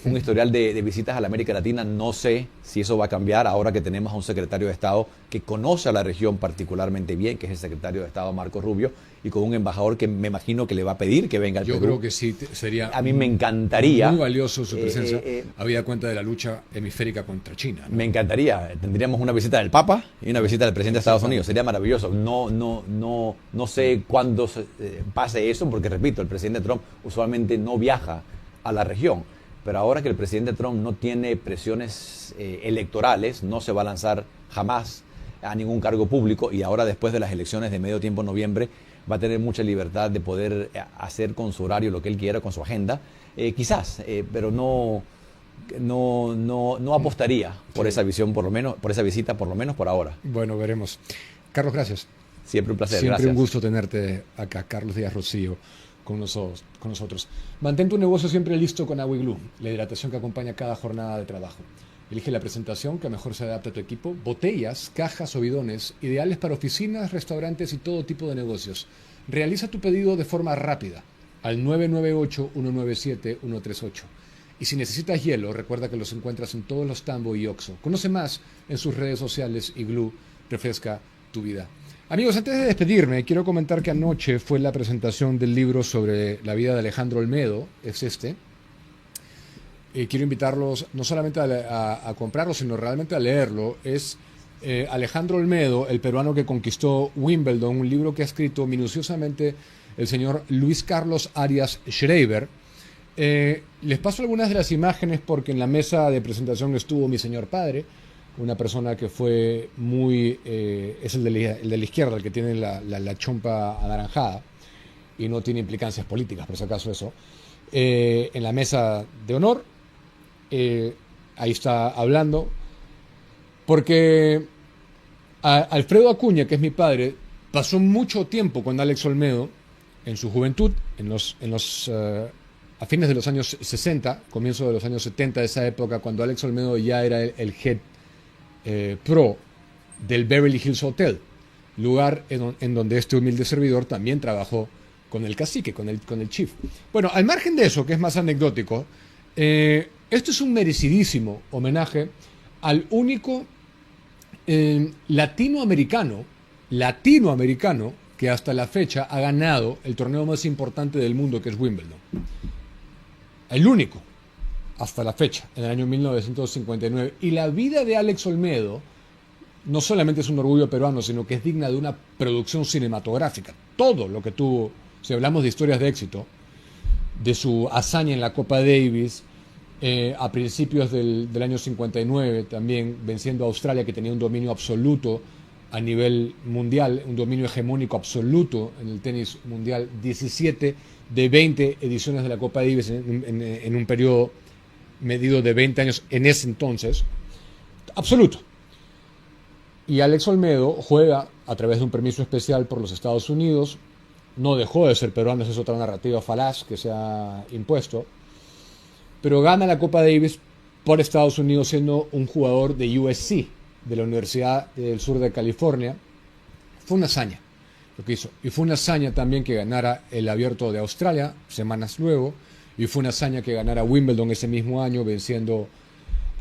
un historial de visitas a la América Latina. No sé si eso va a cambiar ahora que tenemos a un secretario de Estado que conoce a la región particularmente bien, que es el secretario de Estado Marco Rubio, y con un embajador que me imagino que le va a pedir que venga al Perú. Yo creo que sí, sería a mí me encantaría. muy valioso su presencia, habida cuenta de la lucha hemisférica contra China, ¿no? Me encantaría. Tendríamos una visita del Papa y una visita del presidente de Estados Unidos. Sería maravilloso. No sé cuándo pase eso, porque repito, el presidente Trump usualmente no viaja a la región. Pero ahora que el presidente Trump no tiene presiones electorales, no se va a lanzar jamás a ningún cargo público, y ahora después de las elecciones de medio tiempo en noviembre va a tener mucha libertad de poder hacer con su horario lo que él quiera, con su agenda, quizás, pero no apostaría por esa visión, por lo menos, por esa visita, por lo menos por ahora. Bueno, veremos. Carlos, gracias. Siempre un placer. Siempre gracias. un gusto tenerte acá, Carlos Díaz Rocío, con nosotros. Mantén tu negocio siempre listo con Agua Iglú, la hidratación que acompaña cada jornada de trabajo. Elige la presentación que mejor se adapte a tu equipo. Botellas, cajas o bidones, ideales para oficinas, restaurantes y todo tipo de negocios. Realiza tu pedido de forma rápida al 998-197-138. Y si necesitas hielo, recuerda que los encuentras en todos los Tambo y Oxxo. Conoce más en sus redes sociales Iglú refresca tu vida. Amigos, antes de despedirme, quiero comentar que anoche fue la presentación del libro sobre la vida de Alejandro Olmedo, es este. Quiero invitarlos no solamente a comprarlo, sino realmente a leerlo. Es Alejandro Olmedo, el peruano que conquistó Wimbledon, un libro que ha escrito minuciosamente el señor Luis Carlos Arias Schreiber. Les paso algunas de las imágenes porque en la mesa de presentación estuvo mi señor padre, una persona que fue muy... es el de la izquierda, el que tiene la chompa anaranjada y no tiene implicancias políticas, por si acaso eso. En la mesa de honor, ahí está hablando, porque Alfredo Acuña, que es mi padre, pasó mucho tiempo con Alex Olmedo en su juventud, a fines de los años 60, comienzo de los años 70, de esa época, cuando Alex Olmedo ya era el head pro del Beverly Hills Hotel, lugar en donde este humilde servidor también trabajó con el cacique, con el chief. Bueno, al margen de eso, que es más anecdótico, esto es un merecidísimo homenaje al único latinoamericano que hasta la fecha ha ganado el torneo más importante del mundo, que es Wimbledon. El único, hasta la fecha, en el año 1959. Y la vida de Alex Olmedo no solamente es un orgullo peruano, sino que es digna de una producción cinematográfica. Todo lo que tuvo, si hablamos de historias de éxito, de su hazaña en la Copa Davis, a principios del año 59 también, venciendo a Australia, que tenía un dominio absoluto a nivel mundial, un dominio hegemónico absoluto en el tenis mundial, 17 de 20 ediciones de la Copa Davis en un periodo medido de 20 años en ese entonces, absoluto. Y Alex Olmedo juega a través de un permiso especial por los Estados Unidos, no dejó de ser peruano, esa es otra narrativa falaz que se ha impuesto, pero gana la Copa Davis por Estados Unidos siendo un jugador de USC, de la Universidad del Sur de California. Fue una hazaña lo que hizo. Y fue una hazaña también que ganara el Abierto de Australia semanas luego. Y fue una hazaña que ganara Wimbledon ese mismo año, venciendo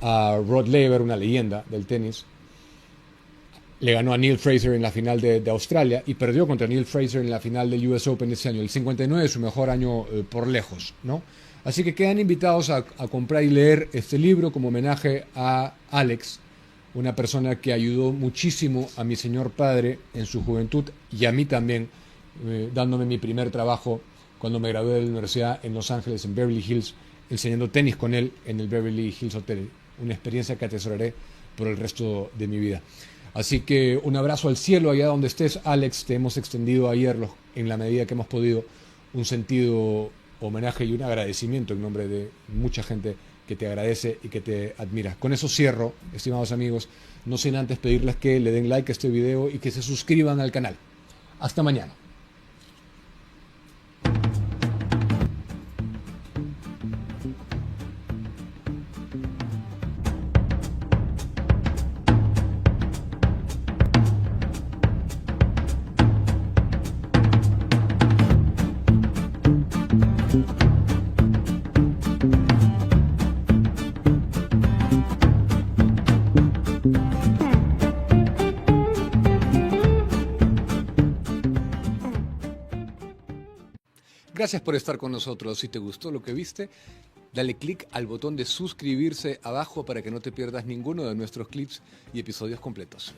a Rod Laver, una leyenda del tenis. Le ganó a Neil Fraser en la final de Australia y perdió contra Neil Fraser en la final del US Open ese año. El 59 es su mejor año por lejos, ¿no? Así que quedan invitados a comprar y leer este libro como homenaje a Alex, una persona que ayudó muchísimo a mi señor padre en su juventud y a mí también, dándome mi primer trabajo cuando me gradué de la universidad en Los Ángeles, en Beverly Hills, enseñando tenis con él en el Beverly Hills Hotel. Una experiencia que atesoraré por el resto de mi vida. Así que un abrazo al cielo allá donde estés, Alex. Te hemos extendido ayer, en la medida que hemos podido, un sentido homenaje y un agradecimiento en nombre de mucha gente que te agradece y que te admira. Con eso cierro, estimados amigos, no sin antes pedirles que le den like a este video y que se suscriban al canal. Hasta mañana. Gracias por estar con nosotros. Si te gustó lo que viste, dale click al botón de suscribirse abajo para que no te pierdas ninguno de nuestros clips y episodios completos.